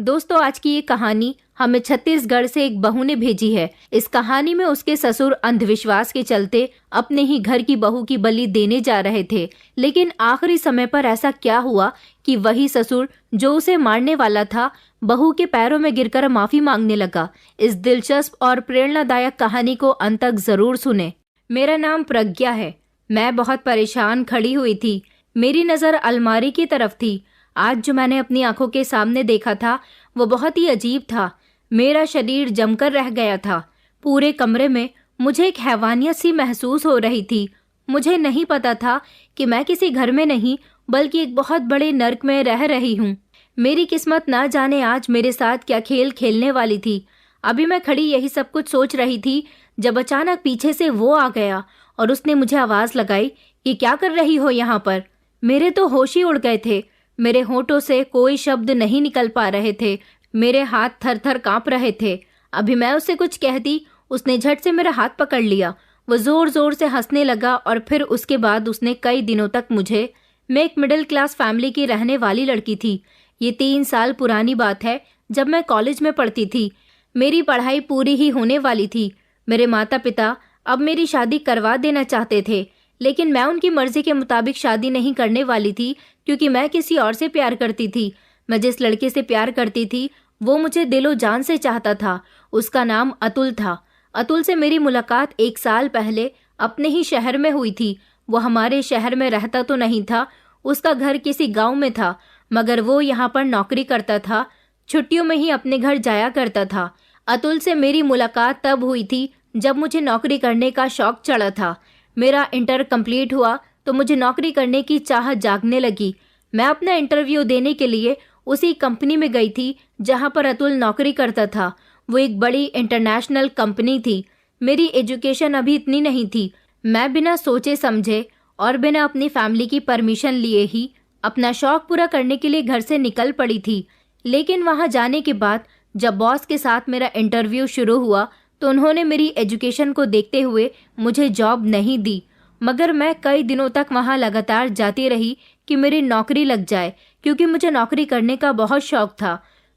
दोस्तों, आज की ये कहानी हमें छत्तीसगढ़ से एक बहू ने भेजी है। इस कहानी में उसके ससुर अंधविश्वास के चलते अपने ही घर की बहू की बलि देने जा रहे थे, लेकिन आखिरी समय पर ऐसा क्या हुआ कि वही ससुर जो उसे मारने वाला था, बहू के पैरों में गिरकर माफी मांगने लगा। इस दिलचस्प और प्रेरणादायक कहानी को अंत तक जरूर सुने। मेरा नाम प्रज्ञा है। मैं बहुत परेशान खड़ी हुई थी। मेरी नजर अलमारी की तरफ थी। आज जो मैंने अपनी आंखों के सामने देखा था वो बहुत ही अजीब था। मेरा शरीर जमकर रह गया था। पूरे कमरे में मुझे एक हैवानियत सी महसूस हो रही थी। मुझे नहीं पता था कि मैं किसी घर में नहीं बल्कि एक बहुत बड़े नर्क में रह रही हूँ। मेरी किस्मत ना जाने आज मेरे साथ क्या खेल खेलने वाली थी। अभी मैं खड़ी यही सब कुछ सोच रही थी जब अचानक पीछे से वो आ गया और उसने मुझे आवाज लगाई, ये क्या कर रही हो यहाँ पर। मेरे तो होश ही उड़ गए थे। मेरे होठों से कोई शब्द नहीं निकल पा रहे थे। मेरे हाथ थर थर कांप रहे थे। अभी मैं उससे कुछ कहती, उसने झट से मेरा हाथ पकड़ लिया। वो जोर जोर से हंसने लगा और फिर उसके बाद उसने कई दिनों तक मैं एक मिडिल क्लास फैमिली की रहने वाली लड़की थी। ये 3 साल पुरानी बात है, जब मैं कॉलेज में पढ़ती थी। मेरी पढ़ाई पूरी ही होने वाली थी। मेरे माता पिता अब मेरी शादी करवा देना चाहते थे, लेकिन मैं उनकी मर्जी के मुताबिक शादी नहीं करने वाली थी, क्योंकि मैं किसी और से प्यार करती थी। मैं जिस लड़के से प्यार करती थी वो मुझे दिलो जान से चाहता था। उसका नाम अतुल था। अतुल से मेरी मुलाकात 1 साल पहले अपने ही शहर में हुई थी। वो हमारे शहर में रहता तो नहीं था, उसका घर किसी गांव में था, मगर वो यहाँ पर नौकरी करता था। छुट्टियों में ही अपने घर जाया करता था। अतुल से मेरी मुलाकात तब हुई थी जब मुझे नौकरी करने का शौक चढ़ा था। मेरा इंटर कंप्लीट हुआ तो मुझे नौकरी करने की चाह जागने लगी। मैं अपना इंटरव्यू देने के लिए उसी कंपनी में गई थी जहां पर अतुल नौकरी करता था। वो एक बड़ी इंटरनेशनल कंपनी थी। मेरी एजुकेशन अभी इतनी नहीं थी। मैं बिना सोचे समझे और बिना अपनी फैमिली की परमिशन लिए ही अपना शौक पूरा करने के लिए घर से निकल पड़ी थी। लेकिन वहां जाने के बाद जब बॉस के साथ मेरा इंटरव्यू शुरू हुआ तो उन्होंने मेरी एजुकेशन को देखते हुए मुझे जॉब नहीं दी, मगर मैं कई दिनों तक वहां लगातार जाती रही कि मेरी नौकरी लग जाए, क्योंकि मुझे नौकरी करने का बहुत शौक था।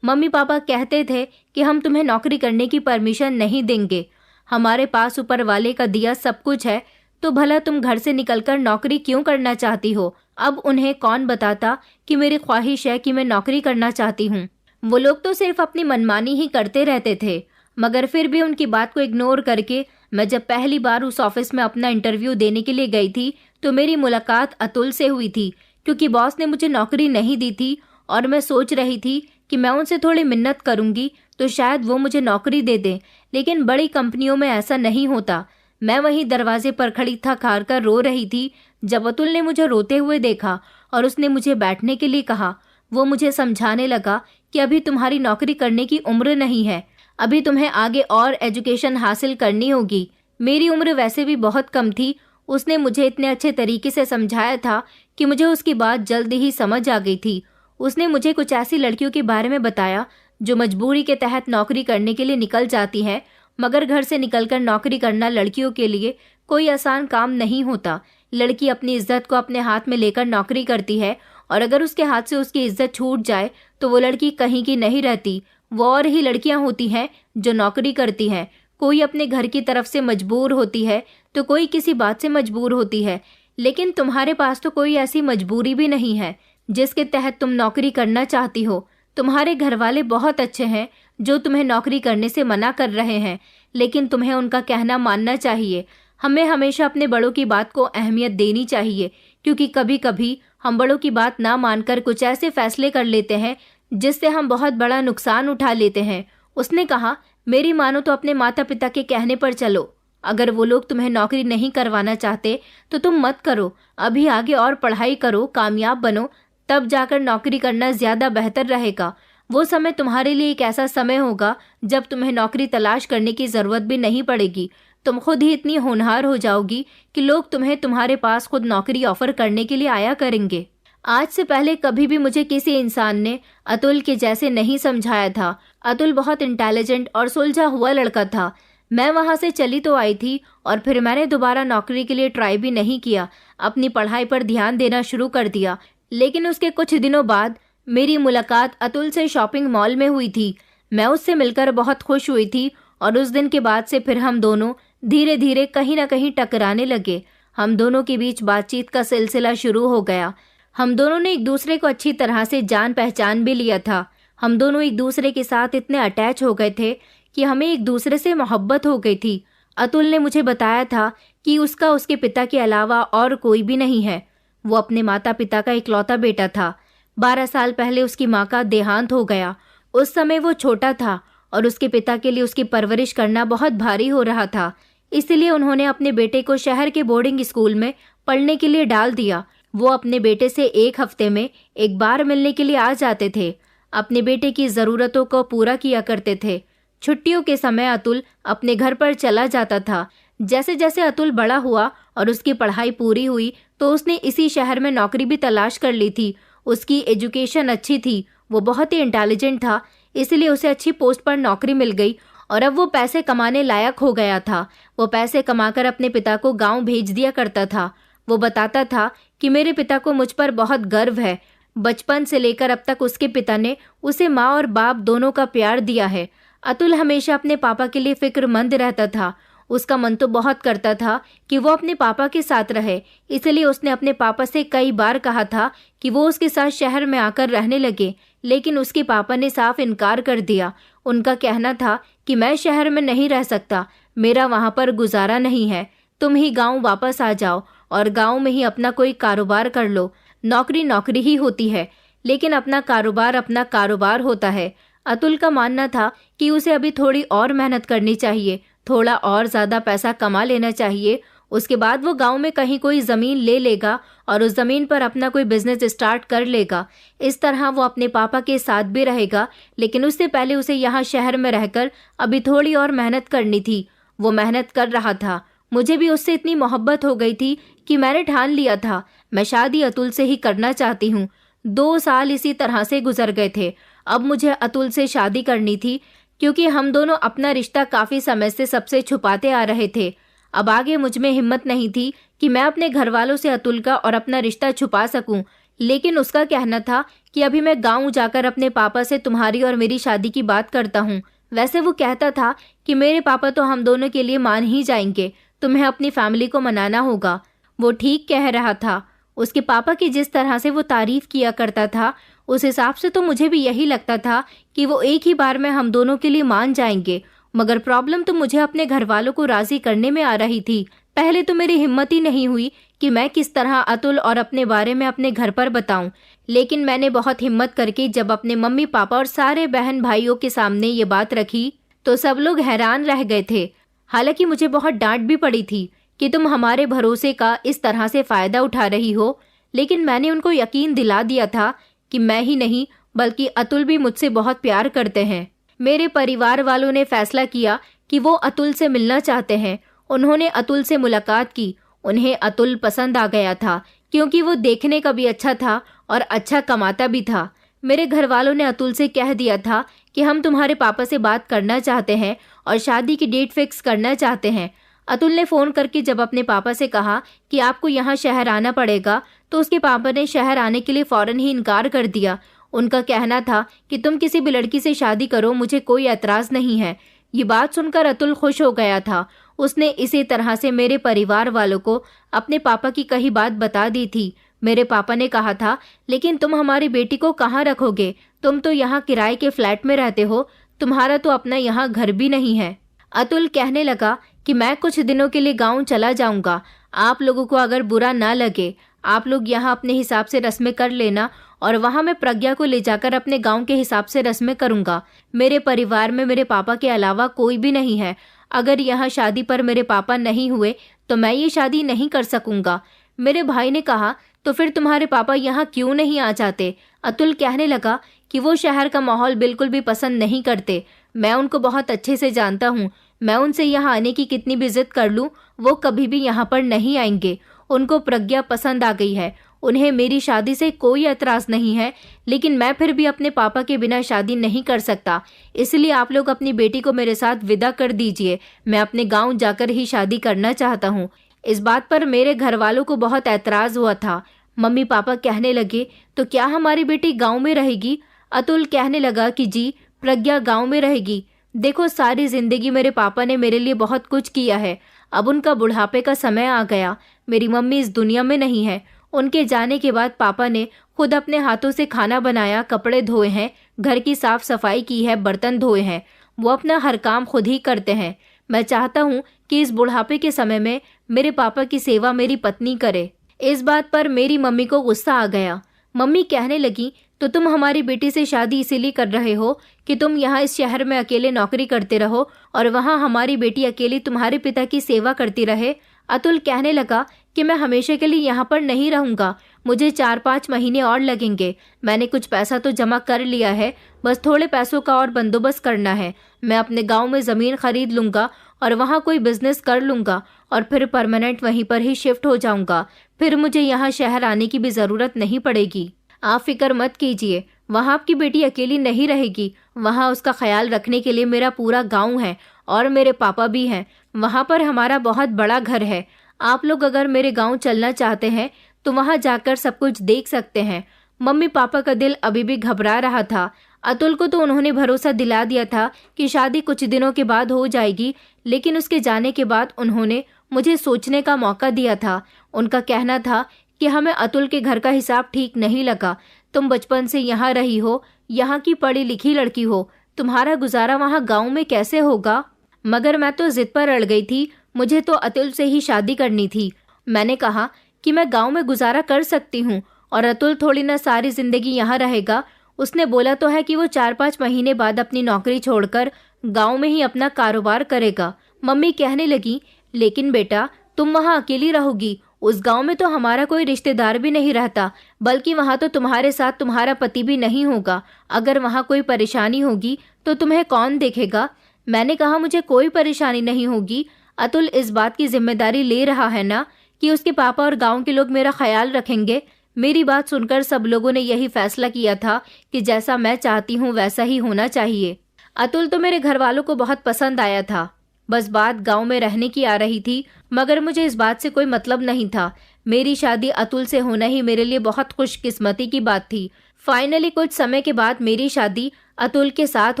मम्मी पापा कहते थे कि हम तुम्हें नौकरी करने की परमिशन नहीं देंगे, हमारे पास ऊपर वाले का दिया सब कुछ है, तो भला तुम घर से निकलकर नौकरी क्यों करना चाहती हो। अब उन्हें कौन बताता कि मेरी ख्वाहिश है कि मैं नौकरी करना चाहती हूँ। वो लोग तो सिर्फ अपनी मनमानी ही करते रहते थे, मगर फिर भी उनकी बात को इग्नोर करके मैं जब पहली बार उस ऑफिस में अपना इंटरव्यू देने के लिए गई थी तो मेरी मुलाकात अतुल से हुई थी। क्योंकि बॉस ने मुझे नौकरी नहीं दी थी और मैं सोच रही थी कि मैं उनसे थोड़ी मिन्नत करूंगी तो शायद वो मुझे नौकरी दे दें, लेकिन बड़ी कंपनियों में ऐसा नहीं होता। मैं वहीं दरवाजे पर खड़ी थक हार कर रो रही थी जब अतुल ने मुझे रोते हुए देखा और उसने मुझे बैठने के लिए कहा। वो मुझे समझाने लगा कि अभी तुम्हारी नौकरी करने की उम्र नहीं है, अभी तुम्हें आगे और एजुकेशन हासिल करनी होगी। मेरी उम्र वैसे भी बहुत कम थी। उसने मुझे इतने अच्छे तरीके से समझाया था कि मुझे उसकी बात जल्दी ही समझ आ गई थी। उसने मुझे कुछ ऐसी लड़कियों के बारे में बताया जो मजबूरी के तहत नौकरी करने के लिए निकल जाती हैं, मगर घर से निकलकर नौकरी करना लड़कियों के लिए कोई आसान काम नहीं होता। लड़की अपनी इज्जत को अपने हाथ में लेकर नौकरी करती है और अगर उसके हाथ से उसकी इज्जत छूट जाए तो वो लड़की कहीं की नहीं रहती। वो और ही लड़कियां होती हैं जो नौकरी करती हैं। कोई अपने घर की तरफ से मजबूर होती है तो कोई किसी बात से मजबूर होती है, लेकिन तुम्हारे पास तो कोई ऐसी मजबूरी भी नहीं है जिसके तहत तुम नौकरी करना चाहती हो। तुम्हारे घर वाले बहुत अच्छे हैं जो तुम्हें नौकरी करने से मना कर रहे हैं, लेकिन तुम्हें उनका कहना मानना चाहिए। हमें हमेशा अपने बड़ों की बात को अहमियत देनी चाहिए, क्योंकि कभी कभी हम बड़ों की बात ना मानकर कुछ ऐसे फैसले कर लेते हैं जिससे हम बहुत बड़ा नुकसान उठा लेते हैं। उसने कहा, मेरी मानो तो अपने माता पिता के कहने पर चलो। अगर वो लोग तुम्हें नौकरी नहीं करवाना चाहते तो तुम मत करो। अभी आगे और पढ़ाई करो, कामयाब बनो, तब जाकर नौकरी करना ज्यादा बेहतर रहेगा। वो समय तुम्हारे लिए एक ऐसा समय होगा जब तुम्हें नौकरी तलाश करने की जरूरत भी नहीं पड़ेगी। तुम खुद ही इतनी होनहार हो जाओगी कि लोग तुम्हें तुम्हारे पास खुद नौकरी ऑफर करने के लिए आया करेंगे। आज से पहले कभी भी मुझे किसी इंसान ने अतुल के जैसे नहीं समझाया था। अतुल बहुत इंटेलिजेंट और सुलझा हुआ लड़का था। मैं वहां से चली तो आई थी और फिर मैंने दोबारा नौकरी के लिए ट्राई भी नहीं किया। अपनी पढ़ाई पर ध्यान देना शुरू कर दिया। लेकिन उसके कुछ दिनों बाद मेरी मुलाकात अतुल से शॉपिंग मॉल में हुई थी। मैं उससे मिलकर बहुत खुश हुई थी और उस दिन के बाद से फिर हम दोनों धीरे धीरे कहीं ना कहीं टकराने लगे। हम दोनों के बीच बातचीत का सिलसिला शुरू हो गया। हम दोनों ने एक दूसरे को अच्छी तरह से जान पहचान भी लिया था। हम दोनों एक दूसरे के साथ इतने अटैच हो गए थे कि हमें एक दूसरे से मोहब्बत हो गई थी। अतुल ने मुझे बताया था कि उसका उसके पिता के अलावा और कोई भी नहीं है। वो अपने माता पिता का इकलौता बेटा था। 12 साल पहले उसकी माँ का देहांत हो गया। उस समय वो छोटा था और उसके पिता के लिए उसकी परवरिश करना बहुत भारी हो रहा था। इसलिए उन्होंने अपने बेटे को शहर के बोर्डिंग स्कूल में पढ़ने के लिए डाल दिया। वो अपने बेटे से एक हफ्ते में एक बार मिलने के लिए आ जाते थे। अपने बेटे की ज़रूरतों को पूरा किया करते थे। छुट्टियों के समय अतुल अपने घर पर चला जाता था। जैसे जैसे अतुल बड़ा हुआ और उसकी पढ़ाई पूरी हुई तो उसने इसी शहर में नौकरी भी तलाश कर ली थी। उसकी एजुकेशन अच्छी थी, वो बहुत ही इंटेलिजेंट था, इसलिए उसे अच्छी पोस्ट पर नौकरी मिल गई और अब वो पैसे कमाने लायक हो गया था। वो पैसे कमाकर अपने पिता को गांव भेज दिया करता था। वो बताता था कि मेरे पिता को मुझ पर बहुत गर्व है। बचपन से लेकर अब तक उसके पिता ने उसे माँ और बाप दोनों का प्यार दिया है। अतुल हमेशा अपने पापा के लिए फिक्रमंद रहता था। उसका मन तो बहुत करता था कि वो अपने पापा के साथ रहे, इसलिए उसने अपने पापा से कई बार कहा था कि वो उसके साथ शहर में आकर रहने लगे, लेकिन उसके पापा ने साफ इनकार कर दिया। उनका कहना था कि मैं शहर में नहीं रह सकता, मेरा वहाँ पर गुजारा नहीं है, तुम ही गाँव वापस आ जाओ और गाँव में ही अपना कोई कारोबार कर लो। नौकरी नौकरी ही होती है, लेकिन अपना कारोबार होता है। अतुल का मानना था कि उसे अभी थोड़ी और मेहनत करनी चाहिए, थोड़ा और ज़्यादा पैसा कमा लेना चाहिए। उसके बाद वो गांव में कहीं कोई ज़मीन ले लेगा और उस ज़मीन पर अपना कोई बिजनेस स्टार्ट कर लेगा। इस तरह वो अपने पापा के साथ भी रहेगा, लेकिन उससे पहले उसे यहाँ शहर में रहकर अभी थोड़ी और मेहनत करनी थी। वो मेहनत कर रहा था। मुझे भी उससे इतनी मोहब्बत हो गई थी कि मैंने ठान लिया था मैं शादी अतुल से ही करना चाहती हूँ। 2 साल इसी तरह से गुजर गए थे। अब मुझे अतुल से शादी करनी थी, क्योंकि हम दोनों अपना रिश्ता काफ़ी समय से सबसे छुपाते आ रहे थे। अब आगे मुझ में हिम्मत नहीं थी कि मैं अपने घर वालों से अतुल का और अपना रिश्ता छुपा सकूं, लेकिन उसका कहना था कि अभी मैं गांव जाकर अपने पापा से तुम्हारी और मेरी शादी की बात करता हूं। वैसे वो कहता था कि मेरे पापा तो हम दोनों के लिए मान ही जाएंगे, तुम्हें अपनी फैमिली को मनाना होगा। वो ठीक कह रहा था। उसके पापा की जिस तरह से वो तारीफ किया करता था, उस हिसाब से तो मुझे भी यही लगता था कि वो एक ही बार में हम दोनों के लिए मान जाएंगे। मगर प्रॉब्लम तो मुझे अपने घर वालों को राजी करने में आ रही थी। पहले तो मेरी हिम्मत ही नहीं हुई कि मैं किस तरह अतुल और अपने बारे में अपने घर पर बताऊं, लेकिन मैंने बहुत हिम्मत करके जब अपने मम्मी पापा और सारे बहन भाइयों के सामने ये बात रखी तो सब लोग हैरान रह गए थे। हालांकि मुझे बहुत डांट भी पड़ी थी कि तुम हमारे भरोसे का इस तरह से फायदा उठा रही हो, लेकिन मैंने उनको यकीन दिला दिया था कि मैं ही नहीं बल्कि अतुल भी मुझसे बहुत प्यार करते हैं। मेरे परिवार वालों ने फैसला किया कि वो अतुल से मिलना चाहते हैं। उन्होंने अतुल से मुलाकात की। उन्हें अतुल पसंद आ गया था, क्योंकि वो देखने का भी अच्छा था और अच्छा कमाता भी था। मेरे घर वालों ने अतुल से कह दिया था कि हम तुम्हारे पापा से बात करना चाहते हैं और शादी की डेट फिक्स करना चाहते हैं। अतुल ने फ़ोन करके जब अपने पापा से कहा कि आपको यहाँ शहर आना पड़ेगा, तो उसके पापा ने शहर आने के लिए फ़ौरन ही इनकार कर दिया। उनका कहना था कि तुम किसी भी लड़की से शादी करो, मुझे कोई एतराज़ नहीं है। ये बात सुनकर अतुल खुश हो गया था। उसने इसी तरह से मेरे परिवार वालों को अपने पापा की कही बात बता दी थी। मेरे पापा ने कहा था, लेकिन तुम हमारी बेटी को कहाँ रखोगे? तुम तो यहाँ किराए के फ्लैट में रहते हो, तुम्हारा तो अपना यहाँ घर भी नहीं है। अतुल कहने लगा कि मैं कुछ दिनों के लिए गांव चला जाऊंगा। आप लोगों को अगर बुरा ना लगे, आप लोग यहाँ अपने हिसाब से रस्में कर लेना और वहाँ मैं प्रज्ञा को ले जाकर अपने गांव के हिसाब से रस्में करूंगा। मेरे परिवार में मेरे पापा के अलावा कोई भी नहीं है। अगर यहाँ शादी पर मेरे पापा नहीं हुए तो मैं ये शादी नहीं कर सकूंगा। मेरे भाई ने कहा, तो फिर तुम्हारे पापा यहाँ क्यों नहीं आ जाते? अतुल कहने लगा कि वो शहर का माहौल बिल्कुल भी पसंद नहीं करते। मैं उनको बहुत अच्छे से जानता हूँ। मैं उनसे यहाँ आने की कितनी भी जिद कर लूँ, वो कभी भी यहाँ पर नहीं आएंगे। उनको प्रज्ञा पसंद आ गई है। उन्हें मेरी शादी से कोई एतराज़ नहीं है, लेकिन मैं फिर भी अपने पापा के बिना शादी नहीं कर सकता। इसलिए आप लोग अपनी बेटी को मेरे साथ विदा कर दीजिए। मैं अपने गाँव जाकर ही शादी करना चाहता हूँ। इस बात पर मेरे घर वालों को बहुत एतराज़ हुआ था। मम्मी पापा कहने लगे, तो क्या हमारी बेटी गांव में रहेगी? अतुल कहने लगा कि जी, प्रज्ञा गांव में रहेगी। देखो, सारी जिंदगी मेरे पापा ने मेरे लिए बहुत कुछ किया है। अब उनका बुढ़ापे का समय आ गया। मेरी मम्मी इस दुनिया में नहीं है। उनके जाने के बाद पापा ने खुद अपने हाथों से खाना बनाया, कपड़े धोए हैं, घर की साफ सफाई की है, बर्तन धोए हैं। वो अपना हर काम खुद ही करते हैं। मैं चाहता हूँ कि इस बुढ़ापे के समय में मेरे पापा की सेवा मेरी पत्नी करे। इस बात पर मेरी मम्मी को गुस्सा आ गया। मम्मी कहने लगी, तो तुम हमारी बेटी से शादी इसीलिए कर रहे हो कि तुम यहाँ इस शहर में अकेले नौकरी करते रहो और वहाँ हमारी बेटी अकेली तुम्हारे पिता की सेवा करती रहे? अतुल कहने लगा कि मैं हमेशा के लिए यहाँ पर नहीं रहूँगा। मुझे 4-5 महीने और लगेंगे। मैंने कुछ पैसा तो जमा कर लिया है, बस थोड़े पैसों का और बंदोबस्त करना है। मैं अपने गाँव में ज़मीन खरीद लूँगा और वहाँ कोई बिजनेस कर लूँगा और फिर परमानेंट वहीं पर ही शिफ्ट हो जाऊँगा। फिर मुझे यहाँ शहर आने की भी ज़रूरत नहीं पड़ेगी। आप फिक्र मत कीजिए, वहाँ आपकी बेटी अकेली नहीं रहेगी। वहाँ उसका ख्याल रखने के लिए मेरा पूरा गांव है और मेरे पापा भी हैं। वहाँ पर हमारा बहुत बड़ा घर है। आप लोग अगर मेरे गांव चलना चाहते हैं तो वहाँ जाकर सब कुछ देख सकते हैं। मम्मी पापा का दिल अभी भी घबरा रहा था। अतुल को तो उन्होंने भरोसा दिला दिया था कि शादी कुछ दिनों के बाद हो जाएगी, लेकिन उसके जाने के बाद उन्होंने मुझे सोचने का मौका दिया था। उनका कहना था कि हमें अतुल के घर का हिसाब ठीक नहीं लगा। तुम बचपन से यहाँ रही हो, यहाँ की पढ़ी लिखी लड़की हो, तुम्हारा गुजारा वहाँ गांव में कैसे होगा? मगर मैं तो जिद पर अड़ गई थी। मुझे तो अतुल से ही शादी करनी थी। मैंने कहा कि मैं गांव में गुजारा कर सकती हूँ और अतुल थोड़ी ना सारी जिंदगी यहाँ रहेगा। उसने बोला तो है कि वो 4-5 महीने बाद अपनी नौकरी छोड़कर गाँव में ही अपना कारोबार करेगा। मम्मी कहने लगी, लेकिन बेटा तुम वहाँ अकेली रहोगी। उस गांव में तो हमारा कोई रिश्तेदार भी नहीं रहता, बल्कि वहाँ तो तुम्हारे साथ तुम्हारा पति भी नहीं होगा। अगर वहाँ कोई परेशानी होगी तो तुम्हें कौन देखेगा? मैंने कहा, मुझे कोई परेशानी नहीं होगी। अतुल इस बात की जिम्मेदारी ले रहा है ना कि उसके पापा और गांव के लोग मेरा ख्याल रखेंगे। मेरी बात सुनकर सब लोगों ने यही फैसला किया था कि जैसा मैं चाहती हूँ वैसा ही होना चाहिए। अतुल तो मेरे घर वालों को बहुत पसंद आया था। बस बात गांव में रहने की आ रही थी, मगर मुझे इस बात से कोई मतलब नहीं था। मेरी शादी अतुल से होना ही मेरे लिए बहुत खुशकिस्मती की बात थी। फाइनली कुछ समय के बाद मेरी शादी अतुल के साथ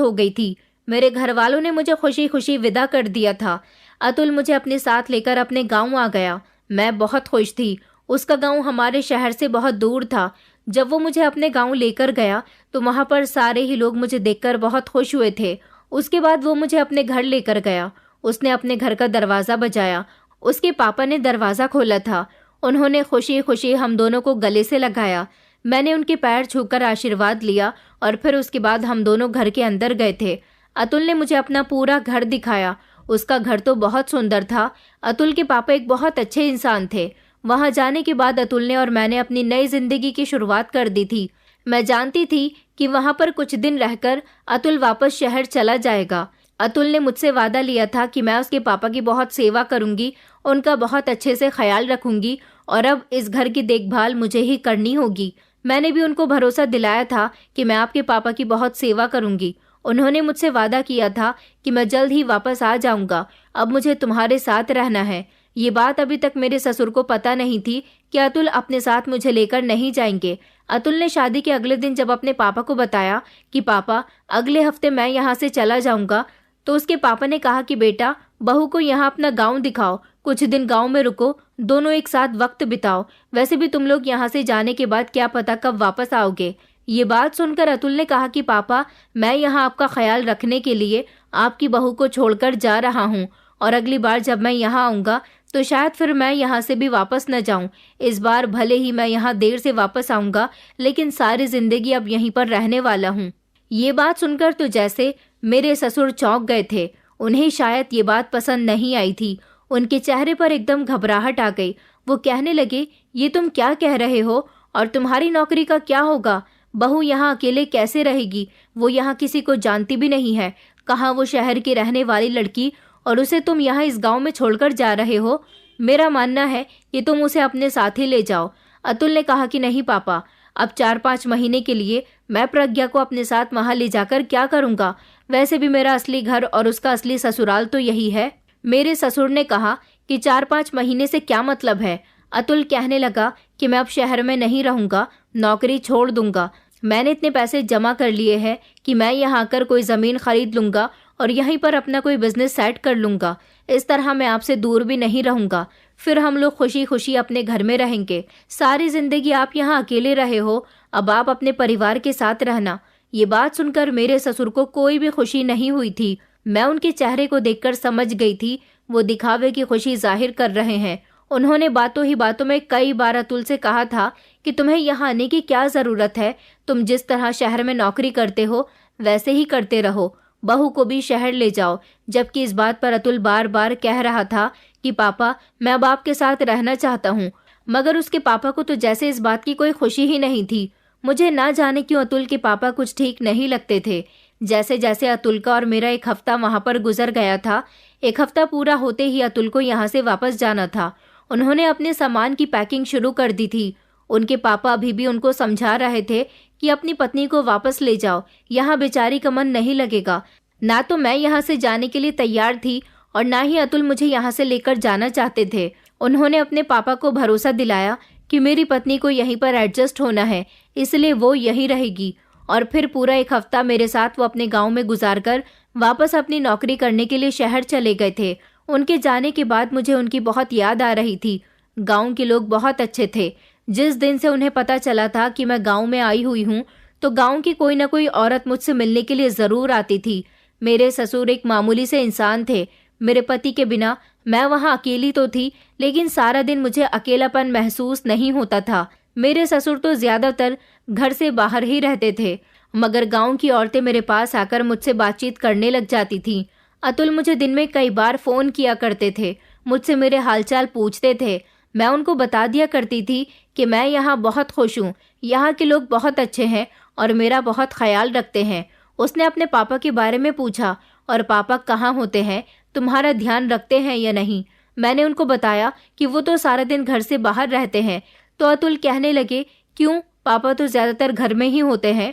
हो गई थी। मेरे घर वालों ने मुझे खुशी खुशी विदा कर दिया था। अतुल मुझे अपने साथ लेकर अपने गाँव आ गया। मैं बहुत खुश थी। उसका गाँव हमारे शहर से बहुत दूर था। जब वो मुझे अपने गाँव लेकर गया तो वहाँ पर सारे ही लोग मुझे देखकर बहुत खुश हुए थे। उसके बाद वो मुझे अपने घर लेकर गया। उसने अपने घर का दरवाज़ा बजाया। उसके पापा ने दरवाज़ा खोला था। उन्होंने खुशी खुशी हम दोनों को गले से लगाया। मैंने उनके पैर छूकर आशीर्वाद लिया और फिर उसके बाद हम दोनों घर के अंदर गए थे। अतुल ने मुझे अपना पूरा घर दिखाया। उसका घर तो बहुत सुंदर था। अतुल के पापा एक बहुत अच्छे इंसान थे। वहाँ जाने के बाद अतुल ने और मैंने अपनी नई जिंदगी की शुरुआत कर दी थी। मैं जानती थी कि वहाँ पर कुछ दिन रहकर अतुल वापस शहर चला जाएगा। अतुल ने मुझसे वादा लिया था कि मैं उसके पापा की बहुत सेवा करूंगी, उनका बहुत अच्छे से ख्याल रखूंगी और अब इस घर की देखभाल मुझे ही करनी होगी। मैंने भी उनको भरोसा दिलाया था कि मैं आपके पापा की बहुत सेवा करूंगी। उन्होंने मुझसे वादा किया था कि मैं जल्द ही वापस आ जाऊंगा। अब मुझे तुम्हारे साथ रहना है। ये बात अभी तक मेरे ससुर को पता नहीं थी कि अतुल अपने साथ मुझे लेकर नहीं जाएंगे। अतुल ने शादी के अगले दिन जब अपने पापा को बताया कि पापा अगले हफ्ते मैं यहाँ से चला जाऊंगा, तो उसके पापा ने कहा कि बेटा बहू को यहाँ अपना गांव दिखाओ, कुछ दिन गांव में रुको, दोनों एक साथ वक्त बिताओ। वैसे भी तुम लोग यहाँ से जाने के बाद क्या पता कब वापस आओगे। ये बात सुनकर अतुल ने कहा कि पापा मैं यहाँ आपका ख्याल रखने के लिए आपकी बहू को छोड़कर जा रहा हूँ और अगली बार जब मैं यहाँ आऊँगा तो शायद फिर मैं यहाँ से भी वापस न जाऊँ। इस बार भले ही मैं यहाँ देर से वापस आऊँगा, लेकिन सारी जिंदगी अब यहीं पर रहने वाला हूँ। ये बात सुनकर तो जैसे मेरे ससुर चौंक गए थे। उन्हें शायद ये बात पसंद नहीं आई थी। उनके चेहरे पर एकदम घबराहट आ गई। वो कहने लगे, ये तुम क्या कह रहे हो और तुम्हारी नौकरी का क्या होगा? बहू यहाँ अकेले कैसे रहेगी? वो यहाँ किसी को जानती भी नहीं है। कहाँ वो शहर की रहने वाली लड़की और उसे तुम यहाँ इस गांव में छोड़कर जा रहे हो? मेरा मानना है कि तुम उसे अपने साथ ही ले जाओ। अतुल ने कहा कि नहीं पापा, अब 4-5 महीने के लिए मैं प्रज्ञा को अपने साथ वहाँ ले जाकर क्या करूँगा? वैसे भी मेरा असली घर और उसका असली ससुराल तो यही है। मेरे ससुर ने कहा कि 4-5 महीने से क्या मतलब है? अतुल कहने लगा कि मैं अब शहर में नहीं रहूंगा, नौकरी छोड़ दूंगा। मैंने इतने पैसे जमा कर लिए हैं कि मैं यहाँ आकर कोई ज़मीन खरीद लूंगा और यहीं पर अपना कोई बिजनेस सेट कर लूंगा। इस तरह मैं आपसे दूर भी नहीं रहूंगा। फिर हम लोग खुशी खुशी अपने घर में रहेंगे। सारी जिंदगी आप यहाँ अकेले रहे हो, अब आप अपने परिवार के साथ रहना। ये बात सुनकर मेरे ससुर को कोई भी खुशी नहीं हुई थी। मैं उनके चेहरे को देखकर समझ गई थी वो दिखावे की खुशी जाहिर कर रहे हैं। उन्होंने बातों ही बातों में कई बार अतुल से कहा था कि तुम्हें यहाँ आने की क्या जरूरत है, तुम जिस तरह शहर में नौकरी करते हो वैसे ही करते रहो, बहू को भी शहर ले जाओ। जबकि इस बात पर अतुल बार बार कह रहा था कि पापा मैं अब आपके साथ रहना चाहता हूँ, मगर उसके पापा को तो जैसे इस बात की कोई खुशी ही नहीं थी। मुझे ना जाने क्यों अतुल के पापा कुछ ठीक नहीं लगते थे। जैसे जैसे अतुल का और मेरा एक हफ्ता वहां पर गुजर गया था, एक हफ्ता पूरा होते ही अतुल को यहाँ से वापस जाना था। उन्होंने अपने सामान की पैकिंग शुरू कर दी थी। उनके पापा अभी भी उनको समझा रहे थे कि अपनी पत्नी को वापस ले जाओ, यहाँ बेचारी का मन नहीं लगेगा। ना तो मैं यहाँ से जाने के लिए तैयार थी और ना ही अतुल मुझे यहाँ से लेकर जाना चाहते थे। उन्होंने अपने पापा को भरोसा दिलाया कि मेरी पत्नी को यहीं पर एडजस्ट होना है, इसलिए वो यहीं रहेगी। और फिर पूरा एक हफ्ता मेरे साथ वो अपने गांव में गुजारकर वापस अपनी नौकरी करने के लिए शहर चले गए थे। उनके जाने के बाद मुझे उनकी बहुत याद आ रही थी। गांव के लोग बहुत अच्छे थे। जिस दिन से उन्हें पता चला था कि मैं गांव में आई हुई हूँ तो गांव की कोई ना कोई औरत मुझसे मिलने के लिए जरूर आती थी। मेरे ससुर एक मामूली से इंसान थे। मेरे पति के बिना मैं वहाँ अकेली तो थी, लेकिन सारा दिन मुझे अकेलापन महसूस नहीं होता था। मेरे ससुर तो ज्यादातर घर से बाहर ही रहते थे, मगर गांव की औरतें मेरे पास आकर मुझसे बातचीत करने लग जाती थीं। अतुल मुझे दिन में कई बार फोन किया करते थे, मुझसे मेरे हालचाल पूछते थे। मैं उनको बता दिया करती थी कि मैं यहाँ बहुत खुश हूँ, यहाँ के लोग बहुत अच्छे हैं और मेरा बहुत ख्याल रखते हैं। उसने अपने पापा के बारे में पूछा, और पापा कहाँ होते हैं, तुम्हारा ध्यान रखते हैं या नहीं। मैंने उनको बताया कि वो तो सारा दिन घर से बाहर रहते हैं। तो अतुल कहने लगे, क्यों, पापा तो ज्यादातर घर में ही होते हैं।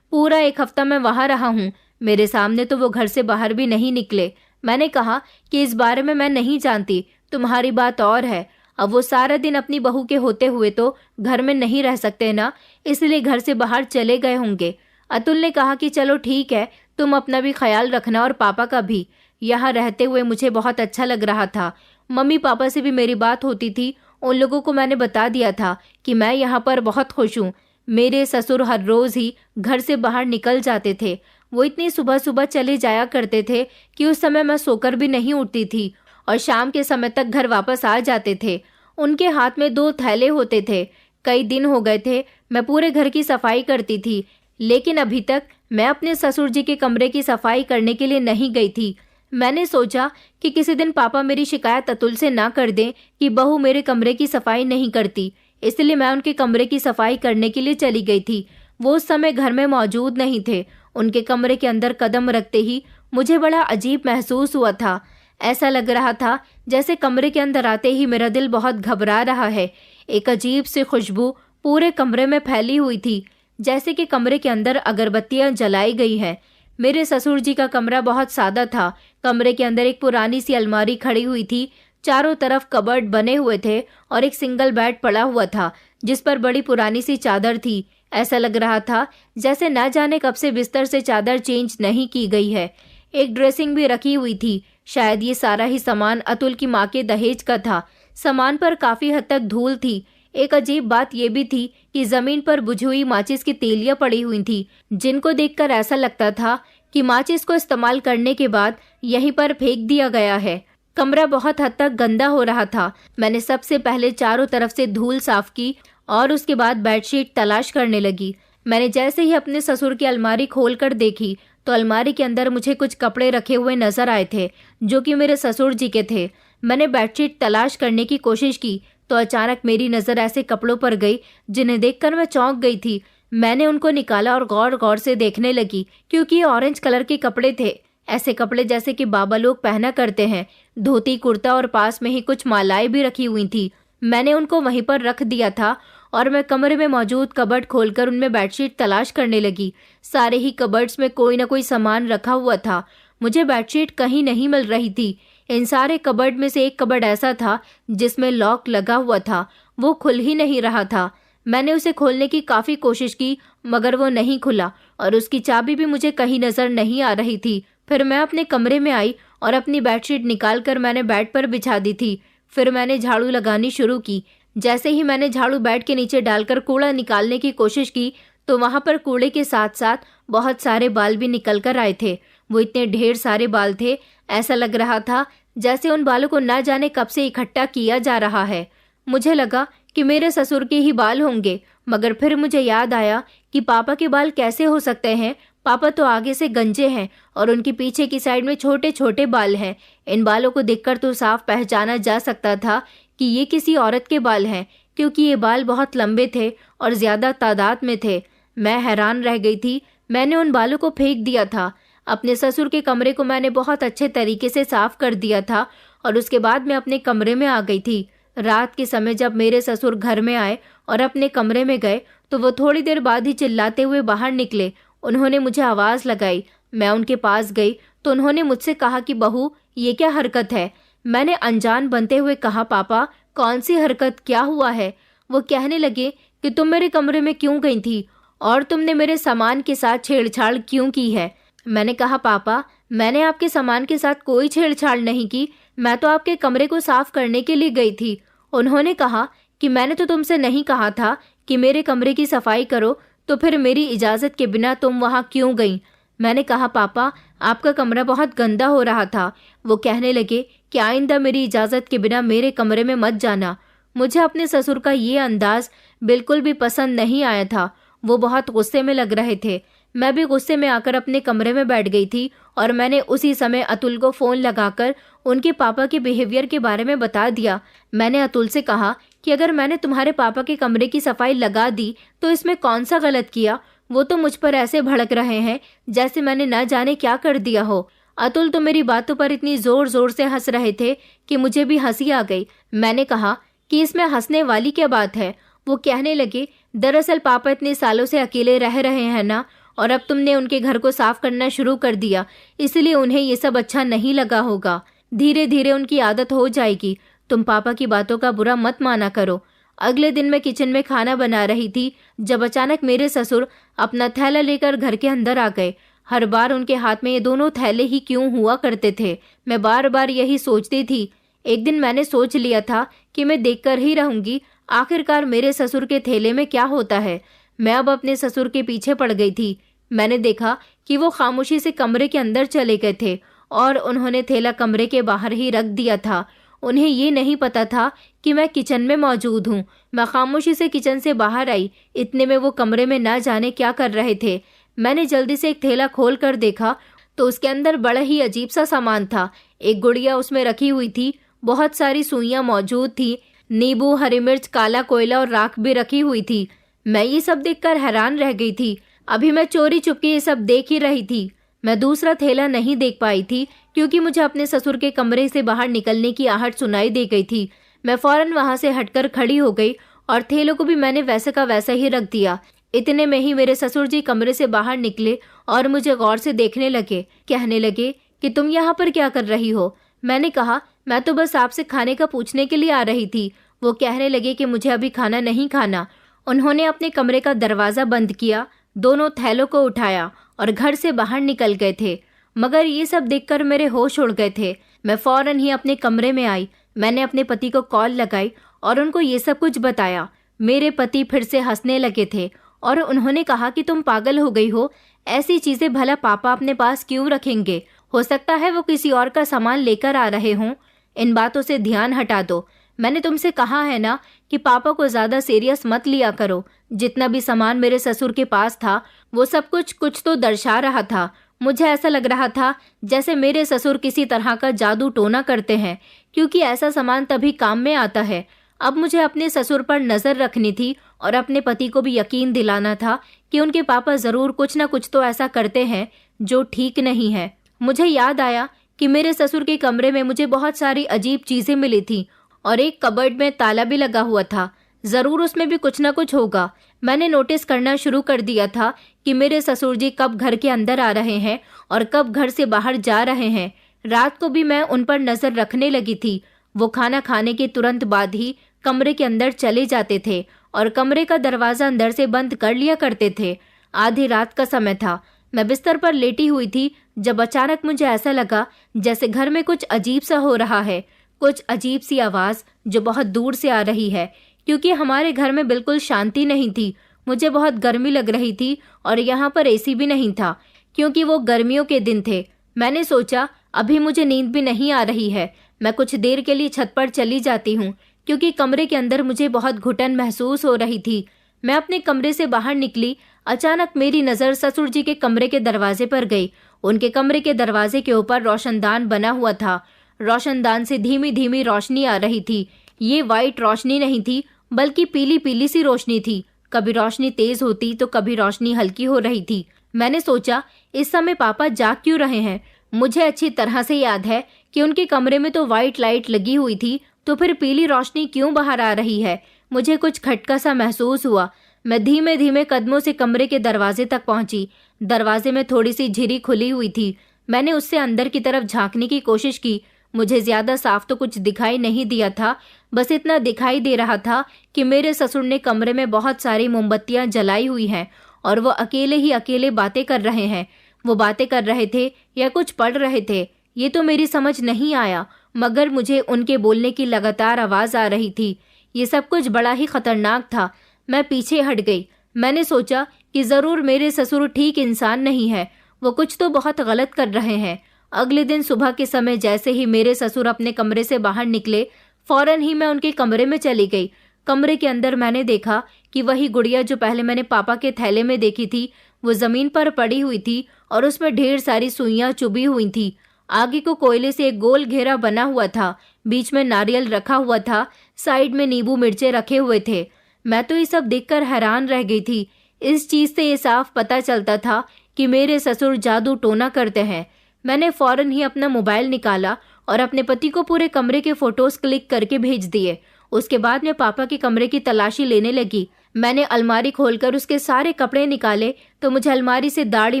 पूरा एक हफ्ता मैं वहां रहा हूँ, मेरे सामने तो वो घर से बाहर भी नहीं निकले। मैंने कहा कि इस बारे में मैं नहीं जानती, तुम्हारी बात और है। अब वो सारा दिन अपनी बहू के होते हुए तो घर में नहीं रह सकते ना, इसलिए घर से बाहर चले गए होंगे। अतुल ने कहा कि चलो ठीक है, तुम अपना भी ख्याल रखना और पापा का भी। यहाँ रहते हुए मुझे बहुत अच्छा लग रहा था। मम्मी पापा से भी मेरी बात होती थी। उन लोगों को मैंने बता दिया था कि मैं यहाँ पर बहुत खुश हूँ। मेरे ससुर हर रोज ही घर से बाहर निकल जाते थे। वो इतनी सुबह सुबह चले जाया करते थे कि उस समय मैं सोकर भी नहीं उठती थी और शाम के समय तक घर वापस आ जाते थे। उनके हाथ में 2 थैले होते थे। कई दिन हो गए थे मैं पूरे घर की सफाई करती थी, लेकिन अभी तक मैं अपने ससुर जी के कमरे की सफाई करने के लिए नहीं गई थी। मैंने सोचा कि किसी दिन पापा मेरी शिकायत अतुल से ना कर दें कि बहू मेरे कमरे की सफाई नहीं करती, इसलिए मैं उनके कमरे की सफाई करने के लिए चली गई थी। वो उस समय घर में मौजूद नहीं थे। उनके कमरे के अंदर कदम रखते ही मुझे बड़ा अजीब महसूस हुआ था। ऐसा लग रहा था जैसे कमरे के अंदर आते ही मेरा दिल बहुत घबरा रहा है। एक अजीब सी खुशबू पूरे कमरे में फैली हुई थी, जैसे कि कमरे के अंदर अगरबत्तियां जलाई गई हैं। मेरे ससुर जी का कमरा बहुत सादा था। कमरे के अंदर एक पुरानी सी अलमारी खड़ी हुई थी, चारों तरफ कबर्ड बने हुए थे और एक सिंगल बेड पड़ा हुआ था जिस पर बड़ी पुरानी सी चादर थी। ऐसा लग रहा था जैसे ना जाने कब से बिस्तर से चादर चेंज नहीं की गई है। एक ड्रेसिंग भी रखी हुई थी। शायद ये सारा ही सामान अतुल की माँ के दहेज का था। सामान पर काफी हद तक धूल थी। एक अजीब बात यह भी थी कि जमीन पर बुझी हुई माचिस की तीलियां पड़ी हुई थी, जिनको देखकर ऐसा लगता था कि माचिस को इस्तेमाल करने के बाद यहीं पर फेंक दिया गया है। कमरा बहुत हद तक गंदा हो रहा था। मैंने सबसे पहले चारों तरफ से धूल साफ की और उसके बाद बेडशीट तलाश करने लगी। मैंने जैसे ही अपने ससुर की अलमारी खोलकर देखी तो अलमारी के अंदर मुझे कुछ कपड़े रखे हुए नजर आए थे जो कि मेरे ससुर जी के थे। मैंने बेडशीट तलाश करने की कोशिश की तो अचानक मेरी नजर ऐसे कपड़ों पर गई जिन्हें देखकर मैं चौंक गई थी। मैंने उनको निकाला और गौर गौर से देखने लगी, क्योंकि ये ऑरेंज कलर के कपड़े थे। ऐसे कपड़े जैसे कि बाबा लोग पहना करते हैं, धोती कुर्ता और पास में ही कुछ मालाएं भी रखी हुई थी। मैंने उनको वहीं पर रख दिया था और मैं कमरे में मौजूद कबर्ड खोलकर उनमें बेडशीट तलाश करने लगी। सारे ही कबर्ड्स में कोई ना कोई सामान रखा हुआ था। मुझे बेडशीट कहीं नहीं मिल रही थी। इन सारे कबर्ड में से एक कबर्ड ऐसा था जिसमें लॉक लगा हुआ था। वो खुल ही नहीं रहा था। मैंने उसे खोलने की काफ़ी कोशिश की मगर वो नहीं खुला और उसकी चाबी भी मुझे कहीं नज़र नहीं आ रही थी। फिर मैं अपने कमरे में आई और अपनी बेडशीट निकाल कर मैंने बेड पर बिछा दी थी। फिर मैंने झाड़ू लगानी शुरू की। जैसे ही मैंने झाड़ू बेड के नीचे डालकर कूड़ा निकालने की कोशिश की तो वहाँ पर कूड़े के साथ साथ बहुत सारे बाल भी निकल कर आए थे। वो इतने ढेर सारे बाल थे, ऐसा लग रहा था जैसे उन बालों को ना जाने कब से इकट्ठा किया जा रहा है। मुझे लगा कि मेरे ससुर के ही बाल होंगे, मगर फिर मुझे याद आया कि पापा के बाल कैसे हो सकते हैं। पापा तो आगे से गंजे हैं और उनके पीछे की साइड में छोटे छोटे बाल हैं। इन बालों को देखकर तो साफ पहचाना जा सकता था कि ये किसी औरत के बाल हैं, क्योंकि ये बाल बहुत लंबे थे और ज्यादा तादाद में थे। मैं हैरान रह गई थी। मैंने उन बालों को फेंक दिया था। अपने ससुर के कमरे को मैंने बहुत अच्छे तरीके से साफ कर दिया था और उसके बाद मैं अपने कमरे में आ गई थी। रात के समय जब मेरे ससुर घर में आए और अपने कमरे में गए तो वो थोड़ी देर बाद ही चिल्लाते हुए बाहर निकले। उन्होंने मुझे आवाज़ लगाई। मैं उनके पास गई तो उन्होंने मुझसे कहा कि बहू, ये क्या हरकत है। मैंने अनजान बनते हुए कहा, पापा कौन सी हरकत, क्या हुआ है। वो कहने लगे कि तुम मेरे कमरे में क्यों गई थी और तुमने मेरे सामान के साथ छेड़छाड़ क्यों की है। मैंने कहा, पापा मैंने आपके सामान के साथ कोई छेड़छाड़ नहीं की, मैं तो आपके कमरे को साफ करने के लिए गई थी। उन्होंने कहा कि मैंने तो तुमसे नहीं कहा था कि मेरे कमरे की सफाई करो, तो फिर मेरी इजाज़त के बिना तुम वहाँ क्यों गई। मैंने कहा, पापा आपका कमरा बहुत गंदा हो रहा था। वो कहने लगे कि आइंदा मेरी इजाज़त के बिना मेरे कमरे में मत जाना। मुझे अपने ससुर का ये अंदाज बिल्कुल भी पसंद नहीं आया था। वो बहुत गुस्से में लग रहे थे। मैं भी गुस्से में आकर अपने कमरे में बैठ गई थी और मैंने उसी समय अतुल को फ़ोन लगाकर उनके पापा के बिहेवियर के बारे में बता दिया। मैंने अतुल से कहा कि अगर मैंने तुम्हारे पापा के कमरे की सफाई लगा दी तो इसमें कौन सा गलत किया। वो तो मुझ पर ऐसे भड़क रहे हैं जैसे मैंने न जाने क्या कर दिया हो। अतुल तो मेरी बातों पर इतनी जोर जोर से हंस रहे थे कि मुझे भी हंसी आ गई। मैंने कहा कि इसमें हंसने वाली क्या बात है। वो कहने लगे, दरअसल पापा इतने सालों से अकेले रह रहे हैं ना, और अब तुमने उनके घर को साफ करना शुरू कर दिया, इसलिए उन्हें ये सब अच्छा नहीं लगा होगा। धीरे धीरे उनकी आदत हो जाएगी। तुम पापा की बातों का बुरा मत माना करो। अगले दिन मैं किचन में खाना बना रही थी जब अचानक मेरे ससुर अपना थैला लेकर घर के अंदर आ गए। हर बार उनके हाथ में ये दोनों थैले ही क्यों हुआ करते थे, मैं बार बार यही सोचती थी। एक दिन मैंने सोच लिया था कि मैं देखकर ही रहूंगी आखिरकार मेरे ससुर के थैले में क्या होता है। मैं अब अपने ससुर के पीछे पड़ गई थी। मैंने देखा कि वो खामोशी से कमरे के अंदर चले गए थे और उन्होंने थैला कमरे के बाहर ही रख दिया था। उन्हें ये नहीं पता था कि मैं किचन में मौजूद हूँ। मैं खामोशी से किचन से बाहर आई, इतने में वो कमरे में ना जाने क्या कर रहे थे। मैंने जल्दी से एक थैला खोल कर देखा तो उसके अंदर बड़ा ही अजीब सा सामान था। एक गुड़िया उसमें रखी हुई थी, बहुत सारी सुइयां मौजूद थी, नींबू, हरी मिर्च, काला कोयला और राख भी रखी हुई थी। मैं ये सब देखकर हैरान रह गई थी। अभी मैं चोरी चुपके ये सब देख ही रही थी। मैं दूसरा थैला नहीं देख पाई थी क्योंकि मुझे अपने ससुर के कमरे से बाहर निकलने की आहट सुनाई दे गई थी। मैं फौरन वहां से हटकर खड़ी हो गई और थैलों को भी मैंने वैसे का वैसा ही रख दिया। इतने में ही मेरे ससुर जी कमरे से बाहर निकले और मुझे गौर से देखने लगे। कहने लगे कि तुम यहाँ पर क्या कर रही हो। मैंने कहा, मैं तो बस आपसे खाने का पूछने के लिए आ रही थी। वो कहने लगे कि मुझे अभी खाना नहीं खाना। उन्होंने अपने कमरे का दरवाज़ा बंद किया, दोनों थैलों को उठाया और घर से बाहर निकल गए थे। मगर ये सब देखकर मेरे होश उड़ गए थे। मैं फौरन ही अपने कमरे में आई। मैंने अपने पति को कॉल लगाई और उनको ये सब कुछ बताया। मेरे पति फिर से हंसने लगे थे और उन्होंने कहा कि तुम पागल हो गई हो, ऐसी चीजें भला पापा अपने पास क्यों रखेंगे। हो सकता है वो किसी और का सामान लेकर आ रहे हों। इन बातों से ध्यान हटा दो। मैंने तुमसे कहा है ना कि पापा को ज्यादा सीरियस मत लिया करो। जितना भी सामान मेरे ससुर के पास था वो सब कुछ तो दर्शा रहा था। मुझे ऐसा लग रहा था जैसे मेरे ससुर किसी तरह का जादू टोना करते हैं, क्योंकि ऐसा सामान तभी काम में आता है। अब मुझे अपने ससुर पर नजर रखनी थी और अपने पति को भी यकीन दिलाना था कि उनके पापा जरूर कुछ न कुछ तो ऐसा करते हैं जो ठीक नहीं है। मुझे याद आया कि मेरे ससुर के कमरे में मुझे बहुत सारी अजीब चीजें मिली थी और एक कबर्ड में ताला भी लगा हुआ था। जरूर उसमें भी कुछ न कुछ होगा। मैंने नोटिस करना शुरू कर दिया था कि मेरे ससुर जी कब घर के अंदर आ रहे हैं और कब घर से बाहर जा रहे हैं। रात को भी मैं उन पर नजर रखने लगी थी। वो खाना खाने के तुरंत बाद ही कमरे के अंदर चले जाते थे और कमरे का दरवाजा अंदर से बंद कर लिया करते थे। आधी रात का समय था। मैं बिस्तर पर लेटी हुई थी जब अचानक मुझे ऐसा लगा जैसे घर में कुछ अजीब सा हो रहा है, कुछ अजीब सी आवाज जो बहुत दूर से आ रही है, क्योंकि हमारे घर में बिल्कुल शांति नहीं थी। मुझे बहुत गर्मी लग रही थी और यहाँ पर एसी भी नहीं था, क्योंकि वो गर्मियों के दिन थे। मैंने सोचा अभी मुझे नींद भी नहीं आ रही है, मैं कुछ देर के लिए छत पर चली जाती हूँ, क्योंकि कमरे के अंदर मुझे बहुत घुटन महसूस हो रही थी। मैं अपने कमरे से बाहर निकली। अचानक मेरी नज़र ससुर जी के कमरे के दरवाजे पर गई। उनके कमरे के दरवाजे के ऊपर रोशनदान बना हुआ था। रोशनदान से धीमी धीमी रोशनी आ रही थी। ये वाइट रोशनी नहीं थी, बल्कि पीली पीली सी रोशनी थी। कभी रोशनी तेज होती तो कभी रोशनी हल्की हो रही थी। मैंने सोचा इस समय पापा जाग क्यों रहे हैं। मुझे अच्छी तरह से याद है कि उनके कमरे में तो वाइट लाइट लगी हुई थी, तो फिर पीली रोशनी क्यों बाहर आ रही है। मुझे कुछ खटका सा महसूस हुआ। मैं धीमे धीमे कदमों से कमरे के दरवाजे तक पहुंची। दरवाजे में थोड़ी सी झिरी खुली हुई थी। मैंने उससे अंदर की तरफ झांकने की कोशिश की। मुझे ज्यादा साफ तो कुछ दिखाई नहीं दिया था, बस इतना दिखाई दे रहा था कि मेरे ससुर ने कमरे में बहुत सारी मोमबत्तियां जलाई हुई हैं और वो अकेले ही अकेले बातें कर रहे हैं। वो बातें कर रहे थे या कुछ पढ़ रहे थे, ये तो मेरी समझ नहीं आया, मगर मुझे उनके बोलने की लगातार आवाज आ रही थी। ये सब कुछ बड़ा ही खतरनाक था। मैं पीछे हट गई। मैंने सोचा कि जरूर मेरे ससुर ठीक इंसान नहीं है, वो कुछ तो बहुत गलत कर रहे हैं। अगले दिन सुबह के समय जैसे ही मेरे ससुर अपने कमरे से बाहर निकले, फौरन ही मैं उनके कमरे में चली गई। कमरे के अंदर मैंने देखा कि वही गुड़िया जो पहले मैंने पापा के थैले में देखी थी, वो जमीन पर पड़ी हुई थी और उसमें ढेर सारी सुइयां चुभी हुई थी। आगे को कोयले से एक गोल घेरा बना हुआ था, बीच में नारियल रखा हुआ था, साइड में नींबू मिर्चे रखे हुए थे। मैं तो ये सब देखकर हैरान रह गई थी। इस चीज से ये साफ पता चलता था कि मेरे ससुर जादू टोना करते हैं। मैंने फौरन ही अपना मोबाइल निकाला और अपने पति को पूरे कमरे के फोटोज क्लिक करके भेज दिए। उसके बाद मैं पापा के कमरे की तलाशी लेने लगी। मैंने अलमारी खोलकर उसके सारे कपड़े निकाले तो मुझे अलमारी से दाढ़ी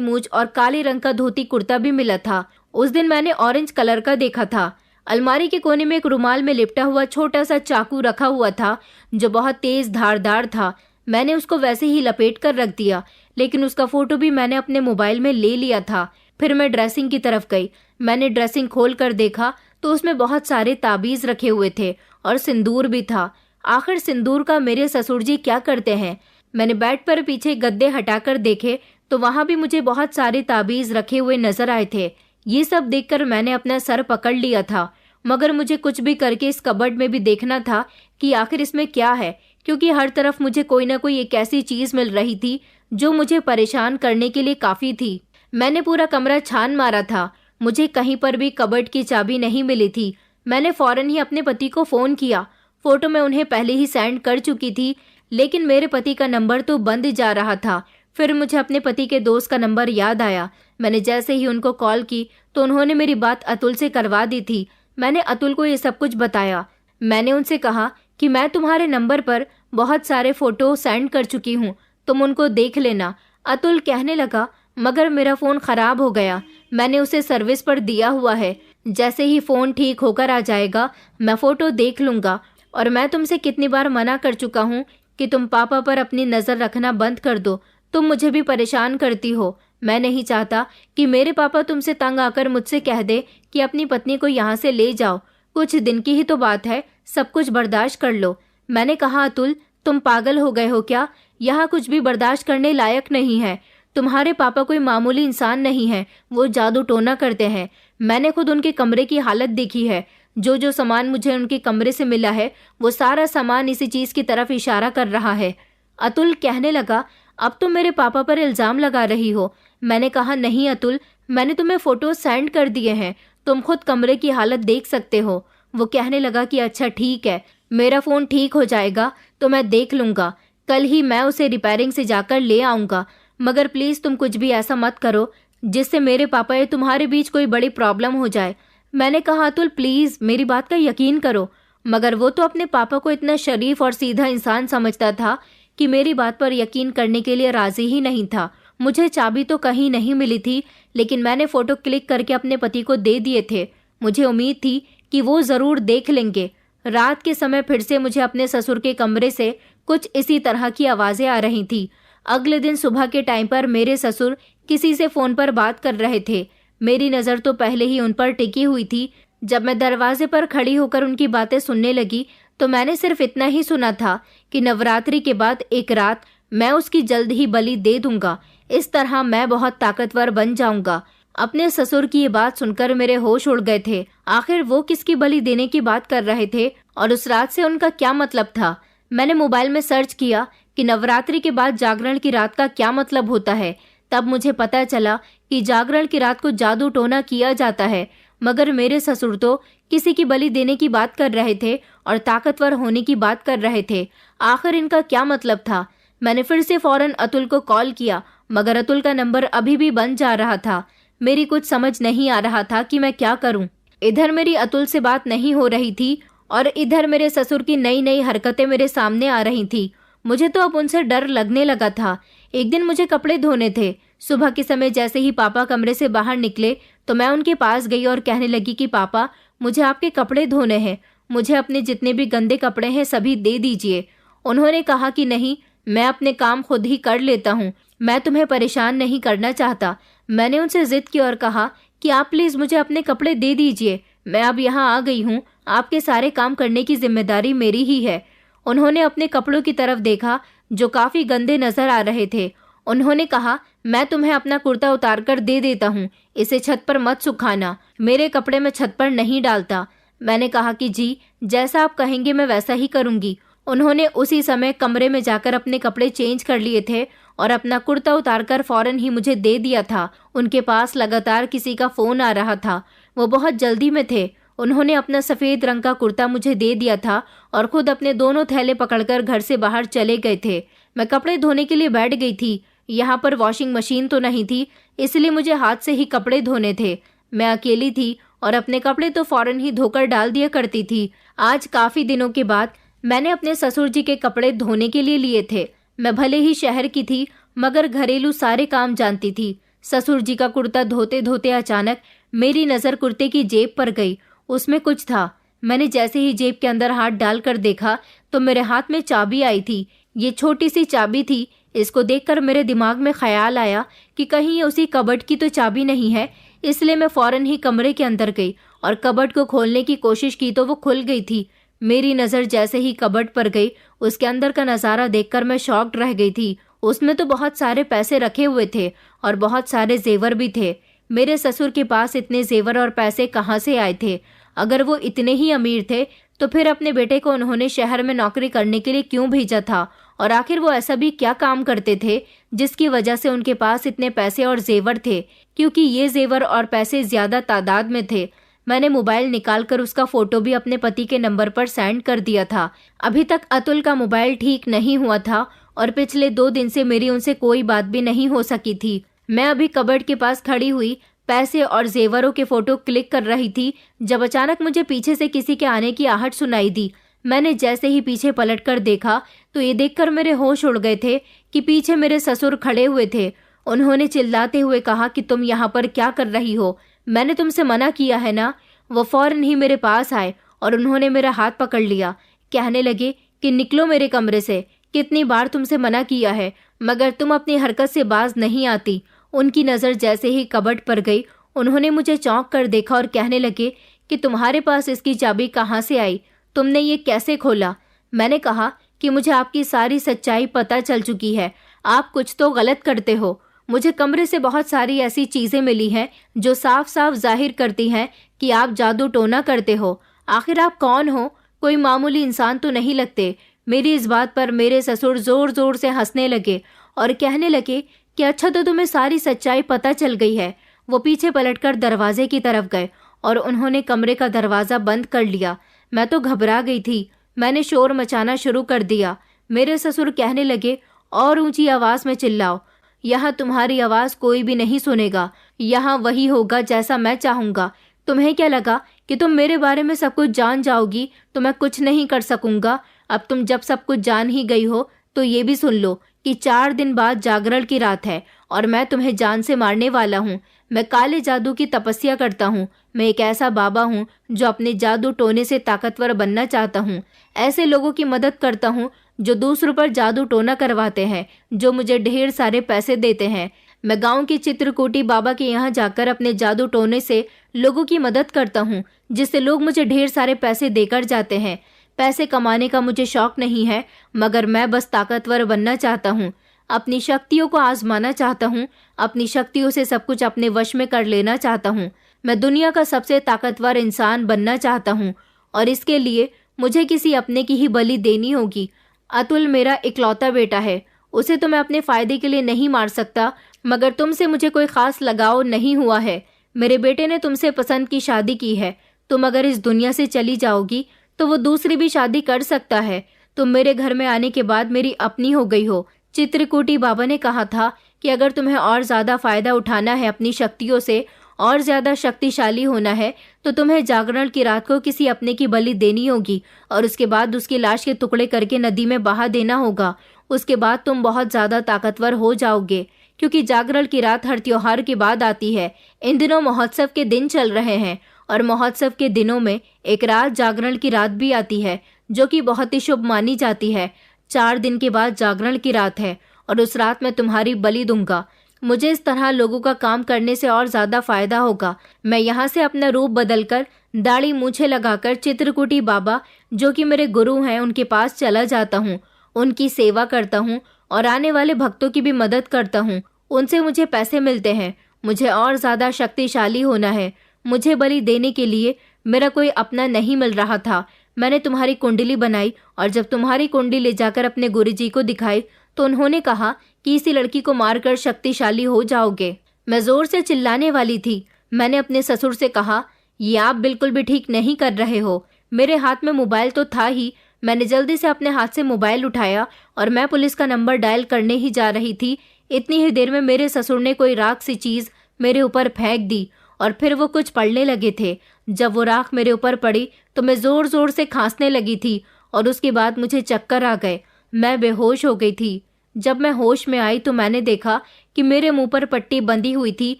मूंछ और काले रंग का धोती कुर्ता भी मिला था। उस दिन मैंने ऑरेंज कलर का देखा था। अलमारी के कोने में एक रुमाल में लिपटा हुआ छोटा सा चाकू रखा हुआ था जो बहुत तेज धारदार था। मैंने उसको वैसे ही लपेट कर रख दिया, लेकिन उसका फोटो भी मैंने अपने मोबाइल में ले लिया था। फिर मैं ड्रेसिंग की तरफ गई। मैंने ड्रेसिंग खोल कर देखा तो उसमें बहुत सारे ताबीज रखे हुए थे और सिंदूर भी था। आखिर सिंदूर का मेरे ससुर जी क्या करते हैं। मैंने बेड पर पीछे गद्दे हटाकर देखे तो वहां भी मुझे बहुत सारे ताबीज रखे हुए नजर आए थे। ये सब देखकर मैंने अपना सर पकड़ लिया था, मगर मुझे कुछ भी करके इस कबर्ड में भी देखना था कि आखिर इसमें क्या है, क्योंकि हर तरफ मुझे कोई ना कोई एक ऐसी चीज मिल रही थी जो मुझे परेशान करने के लिए काफी थी। मैंने पूरा कमरा छान मारा था, मुझे कहीं पर भी कबर्ड की चाबी नहीं मिली थी। मैंने फौरन ही अपने पति को फोन किया। फोटो मैं उन्हें पहले ही सेंड कर चुकी थी, लेकिन मेरे पति का नंबर तो बंद जा रहा था। फिर मुझे अपने पति के दोस्त का नंबर याद आया। मैंने जैसे ही उनको कॉल की तो उन्होंने मेरी बात अतुल से करवा दी थी। मैंने अतुल को ये सब कुछ बताया। मैंने उनसे कहा कि मैं तुम्हारे नंबर पर बहुत सारे फोटो सेंड कर चुकी हूँ, तुम उनको देख लेना। अतुल कहने लगा, मगर मेरा फोन खराब हो गया, मैंने उसे सर्विस पर दिया हुआ है, जैसे ही फोन ठीक होकर आ जाएगा मैं फोटो देख लूंगा। और मैं तुमसे कितनी बार मना कर चुका हूँ कि तुम पापा पर अपनी नजर रखना बंद कर दो, तुम मुझे भी परेशान करती हो। मैं नहीं चाहता कि मेरे पापा तुमसे तंग आकर मुझसे कह दे कि अपनी पत्नी को यहाँ से ले जाओ। कुछ दिन की ही तो बात है, सब कुछ बर्दाश्त कर लो। मैंने कहा, अतुल तुम पागल हो गए हो क्या? यहाँ कुछ भी बर्दाश्त करने लायक नहीं है। तुम्हारे पापा कोई मामूली इंसान नहीं है, वो जादू टोना करते हैं। मैंने खुद उनके कमरे की हालत देखी है। जो जो सामान मुझे उनके कमरे से मिला है वो सारा सामान इसी चीज की तरफ इशारा कर रहा है। अतुल कहने लगा, अब तुम मेरे पापा पर इल्जाम लगा रही हो। मैंने कहा, नहीं अतुल, मैंने तुम्हें फोटो सेंड कर दिए हैं, तुम खुद कमरे की हालत देख सकते हो। वो कहने लगा कि अच्छा ठीक है, मेरा फोन ठीक हो जाएगा तो मैं देख लूंगा, कल ही मैं उसे रिपेयरिंग से जाकर ले आऊंगा, मगर प्लीज तुम कुछ भी ऐसा मत करो जिससे मेरे पापा या तुम्हारे बीच कोई बड़ी प्रॉब्लम हो जाए। मैंने कहा, अतुल प्लीज मेरी बात का यकीन करो। मगर वो तो अपने पापा को इतना शरीफ और सीधा इंसान समझता था कि मेरी बात पर यकीन करने के लिए राजी ही नहीं था। मुझे चाबी तो कहीं नहीं मिली थी, लेकिन मैंने फोटो क्लिक करके अपने पति को दे दिए थे। मुझे उम्मीद थी कि वो जरूर देख लेंगे। रात के समय फिर से मुझे अपने ससुर के कमरे से कुछ इसी तरह की आवाजें आ रही थी। अगले दिन सुबह के टाइम पर मेरे ससुर किसी से फोन पर बात कर रहे थे। मेरी नज़र तो पहले ही उन पर टिकी हुई थी। जब मैं दरवाजे पर खड़ी होकर उनकी बातें सुनने लगी तो मैंने सिर्फ इतना ही सुना था कि नवरात्रि के बाद एक रात मैं उसकी जल्द ही बलि दे दूंगा। इस तरह मैं बहुत ताकतवर बन जाऊंगा। अपने ससुर की ये बात सुनकर मेरे होश उड़ गए थे। आखिर वो किसकी बलि देने की बात कर रहे थे और उस रात से उनका क्या मतलब था? मैंने मोबाइल में सर्च किया कि नवरात्रि के बाद जागरण की रात का क्या मतलब होता है। तब मुझे पता चला कि जागरण की रात को जादू टोना किया जाता है। मगर मेरे ससुर तो किसी की बलि देने की बात कर रहे थे और ताकतवर होने की बात कर रहे थे। आखिर इनका क्या मतलब था? मैंने फिर से फौरन अतुल को कॉल किया, मगर अतुल का नंबर अभी भी बंद जा रहा था। मेरी कुछ समझ नहीं आ रहा था कि मैं क्या करूं। इधर मेरी अतुल से बात नहीं हो रही थी और इधर मेरे ससुर की नई नई हरकतें मेरे सामने आ रही थी। मुझे तो अब उनसे डर लगने लगा था। एक दिन मुझे कपड़े धोने थे। सुबह के समय जैसे ही पापा कमरे से बाहर निकले तो मैं उनके पास गई और कहने लगी कि पापा, मुझे आपके कपड़े धोने हैं। मुझे अपने जितने भी गंदे कपड़े हैं सभी दे दीजिए। उन्होंने कहा कि नहीं, मैं अपने काम खुद ही कर लेता हूँ, मैं तुम्हें परेशान नहीं करना चाहता। मैंने उनसे जिद की और कहा कि आप प्लीज मुझे अपने कपड़े दे दीजिए। मैं अब यहाँ आ गई हूँ, आपके सारे काम करने की जिम्मेदारी मेरी ही है। उन्होंने अपने कपड़ों की तरफ देखा जो काफी गंदे नजर आ रहे थे। उन्होंने कहा, मैं तुम्हें अपना कुर्ता उतार कर दे देता हूँ, इसे छत पर मत सुखाना। मेरे कपड़े मैं छत पर नहीं डालता। मैंने कहा कि जी, जैसा आप कहेंगे मैं वैसा ही करूंगी। उन्होंने उसी समय कमरे में जाकर अपने कपड़े चेंज कर लिए थे और अपना कुर्ता उतारकर फौरन ही मुझे दे दिया था। उनके पास लगातार किसी का फोन आ रहा था। वो बहुत जल्दी में थे। उन्होंने अपना सफेद रंग का कुर्ता मुझे दे दिया था और खुद अपने दोनों थैले पकड़कर घर से बाहर चले गए थे। मैं कपड़े धोने के लिए बैठ गई थी। यहाँ पर वॉशिंग मशीन तो नहीं थी, इसलिए मुझे हाथ से ही कपड़े धोने थे। मैं अकेली थी और अपने कपड़े तो फौरन ही धोकर डाल दिया करती थी। आज काफी दिनों के बाद मैंने अपने ससुर जी के कपड़े धोने के लिए थे। मैं भले ही शहर की थी मगर घरेलू सारे काम जानती थी। ससुर जी का कुर्ता धोते धोते अचानक मेरी नजर कुर्ते की जेब पर गई। उसमें कुछ था। मैंने जैसे ही जेब के अंदर हाथ डालकर देखा तो मेरे हाथ में चाबी आई थी। ये छोटी सी चाबी थी। इसको देखकर मेरे दिमाग में ख्याल आया कि कहीं ये उसी कबर्ड की तो चाबी नहीं है। इसलिए मैं फौरन ही कमरे के अंदर गई और कबर्ड को खोलने की कोशिश की तो वो खुल गई थी। मेरी नज़र जैसे ही कबर्ड पर गई, उसके अंदर का नज़ारा देखकर मैं शॉक्ड रह गई थी। उसमें तो बहुत सारे पैसे रखे हुए थे और बहुत सारे जेवर भी थे। मेरे ससुर के पास इतने जेवर और पैसे कहाँ से आए थे? अगर वो इतने ही अमीर थे तो फिर अपने बेटे को उन्होंने शहर में नौकरी करने के लिए क्यों भेजा था? और आखिर वो ऐसा भी क्या काम करते थे जिसकी वजह से उनके पास इतने पैसे और जेवर थे? क्योंकि ये जेवर और पैसे ज्यादा तादाद में थे। मैंने मोबाइल निकालकर उसका फोटो भी अपने पति के नंबर पर सेंड कर दिया था। अभी तक अतुल का मोबाइल ठीक नहीं हुआ था और पिछले 2 दिन से मेरी उनसे कोई बात भी नहीं हो सकी थी। मैं अभी कबर्ड के पास खड़ी हुई पैसे और जेवरों के फोटो क्लिक कर रही थी जब अचानक मुझे पीछे से किसी के आने की आहट सुनाई दी। मैंने जैसे ही पीछे पलटकर देखा तो ये देखकर मेरे होश उड़ गए थे कि पीछे मेरे ससुर खड़े हुए थे। उन्होंने चिल्लाते हुए कहा कि तुम यहाँ पर क्या कर रही हो? मैंने तुमसे मना किया है ना? वो फौरन ही मेरे पास आए और उन्होंने मेरा हाथ पकड़ लिया। कहने लगे कि निकलो मेरे कमरे से, कितनी बार तुमसे मना किया है मगर तुम अपनी हरकत से बाज नहीं आती। उनकी नज़र जैसे ही कबर्ड पर गई, उन्होंने मुझे चौंक कर देखा और कहने लगे कि तुम्हारे पास इसकी चाबी कहाँ से आई? तुमने ये कैसे खोला? मैंने कहा कि मुझे आपकी सारी सच्चाई पता चल चुकी है। आप कुछ तो गलत करते हो। मुझे कमरे से बहुत सारी ऐसी चीज़ें मिली हैं जो साफ साफ जाहिर करती हैं कि आप जादू टोना करते हो। आखिर आप कौन हो? कोई मामूली इंसान तो नहीं लगते। मेरी इस बात पर मेरे ससुर जोर जोर से हंसने लगे और कहने लगे कि अच्छा, तो तुम्हें सारी सच्चाई पता चल गई है। वो पीछे पलटकर दरवाजे की तरफ गए और उन्होंने कमरे का दरवाज़ा बंद कर लिया। मैं तो घबरा गई थी। मैंने शोर मचाना शुरू कर दिया। मेरे ससुर कहने लगे, और ऊंची आवाज़ में चिल्लाओ, यहाँ तुम्हारी आवाज़ कोई भी नहीं सुनेगा। यहाँ वही होगा जैसा मैं चाहूँगा। तुम्हें क्या लगा कि तुम मेरे बारे में सब कुछ जान जाओगी तो मैं कुछ नहीं कर सकूँगा? अब तुम जब सब कुछ जान ही गई हो तो ये भी सुन लो कि 4 दिन बाद जागरण की रात है और मैं तुम्हें जान से मारने वाला हूँ। मैं काले जादू की तपस्या करता हूँ। मैं एक ऐसा बाबा हूँ जो अपने जादू टोने से ताकतवर बनना चाहता हूँ। ऐसे लोगों की मदद करता हूँ जो दूसरों पर जादू टोना करवाते हैं, जो मुझे ढेर सारे पैसे देते हैं। मैं गांव के चित्रकूटी बाबा के यहाँ जाकर अपने जादू टोने से लोगों की मदद करता हूँ, जिससे लोग मुझे ढेर सारे पैसे देकर जाते हैं। पैसे कमाने का मुझे शौक नहीं है, मगर मैं बस ताकतवर बनना चाहता हूँ। अपनी शक्तियों को आजमाना चाहता हूँ। अपनी शक्तियों से सब कुछ अपने वश में कर लेना चाहता हूँ। मैं दुनिया का सबसे ताकतवर इंसान बनना चाहता हूँ, और इसके लिए मुझे किसी अपने की ही बलि देनी होगी। अतुल मेरा इकलौता बेटा है। उसे तो मैं अपने फायदे के लिए नहीं मार सकता, मगर तुमसे मुझे कोई खास लगाव नहीं हुआ है। मेरे बेटे ने तुमसे पसंद की शादी की है। तुम अगर इस दुनिया से चली जाओगी तो वो दूसरी भी शादी कर सकता है। तुम मेरे घर में आने के बाद मेरी अपनी हो गई हो। चित्रकूटी बाबा ने कहा था कि अगर तुम्हें और ज्यादा फायदा उठाना है, अपनी शक्तियों से और ज्यादा शक्तिशाली होना है, तो तुम्हें जागरण की रात को किसी अपने की बलि देनी होगी और उसके बाद उसकी लाश के टुकड़े करके नदी में बहा देना होगा। उसके बाद तुम बहुत ज्यादा ताकतवर हो जाओगे, क्योंकि जागरण की रात हर त्योहार के बाद आती है। इन दिनों महोत्सव के दिन चल रहे हैं, और महोत्सव के दिनों में एक रात जागरण की रात भी आती है, जो कि बहुत ही शुभ मानी जाती है। 4 दिन के बाद जागरण की रात है, और उस रात मैं तुम्हारी बलि दूंगा। मुझे इस तरह लोगों का काम करने से और ज्यादा फायदा होगा। मैं यहाँ से अपना रूप बदलकर दाढ़ी मूछे लगाकर चित्रकूटी बाबा, जो कि मेरे गुरु हैं, उनके पास चला जाता हूँ। उनकी सेवा करता हूँ और आने वाले भक्तों की भी मदद करता हूँ। उनसे मुझे पैसे मिलते हैं। मुझे और ज्यादा शक्तिशाली होना है। मुझे बलि देने के लिए मेरा कोई अपना नहीं मिल रहा था। मैंने तुम्हारी कुंडली बनाई, और जब तुम्हारी कुंडली ले जाकर अपने गुरुजी को दिखाई तो उन्होंने कहा कि इसी लड़की को मारकर शक्तिशाली हो जाओगे। मैं जोर से चिल्लाने वाली थी। मैंने अपने ससुर से कहा, ये आप बिल्कुल भी ठीक नहीं कर रहे हो। मेरे हाथ में मोबाइल तो था ही। मैंने जल्दी से अपने हाथ से मोबाइल उठाया और मैं पुलिस का नंबर डायल करने ही जा रही थी। इतनी ही देर में मेरे ससुर ने कोई राख सी चीज मेरे ऊपर फेंक दी, और फिर वो कुछ पड़ने लगे थे। जब वो राख मेरे ऊपर पड़ी तो मैं जोर जोर से खांसने लगी थी, और उसके बाद मुझे चक्कर आ गए। मैं बेहोश हो गई थी। जब मैं होश में आई तो मैंने देखा कि मेरे मुंह पर पट्टी बंधी हुई थी,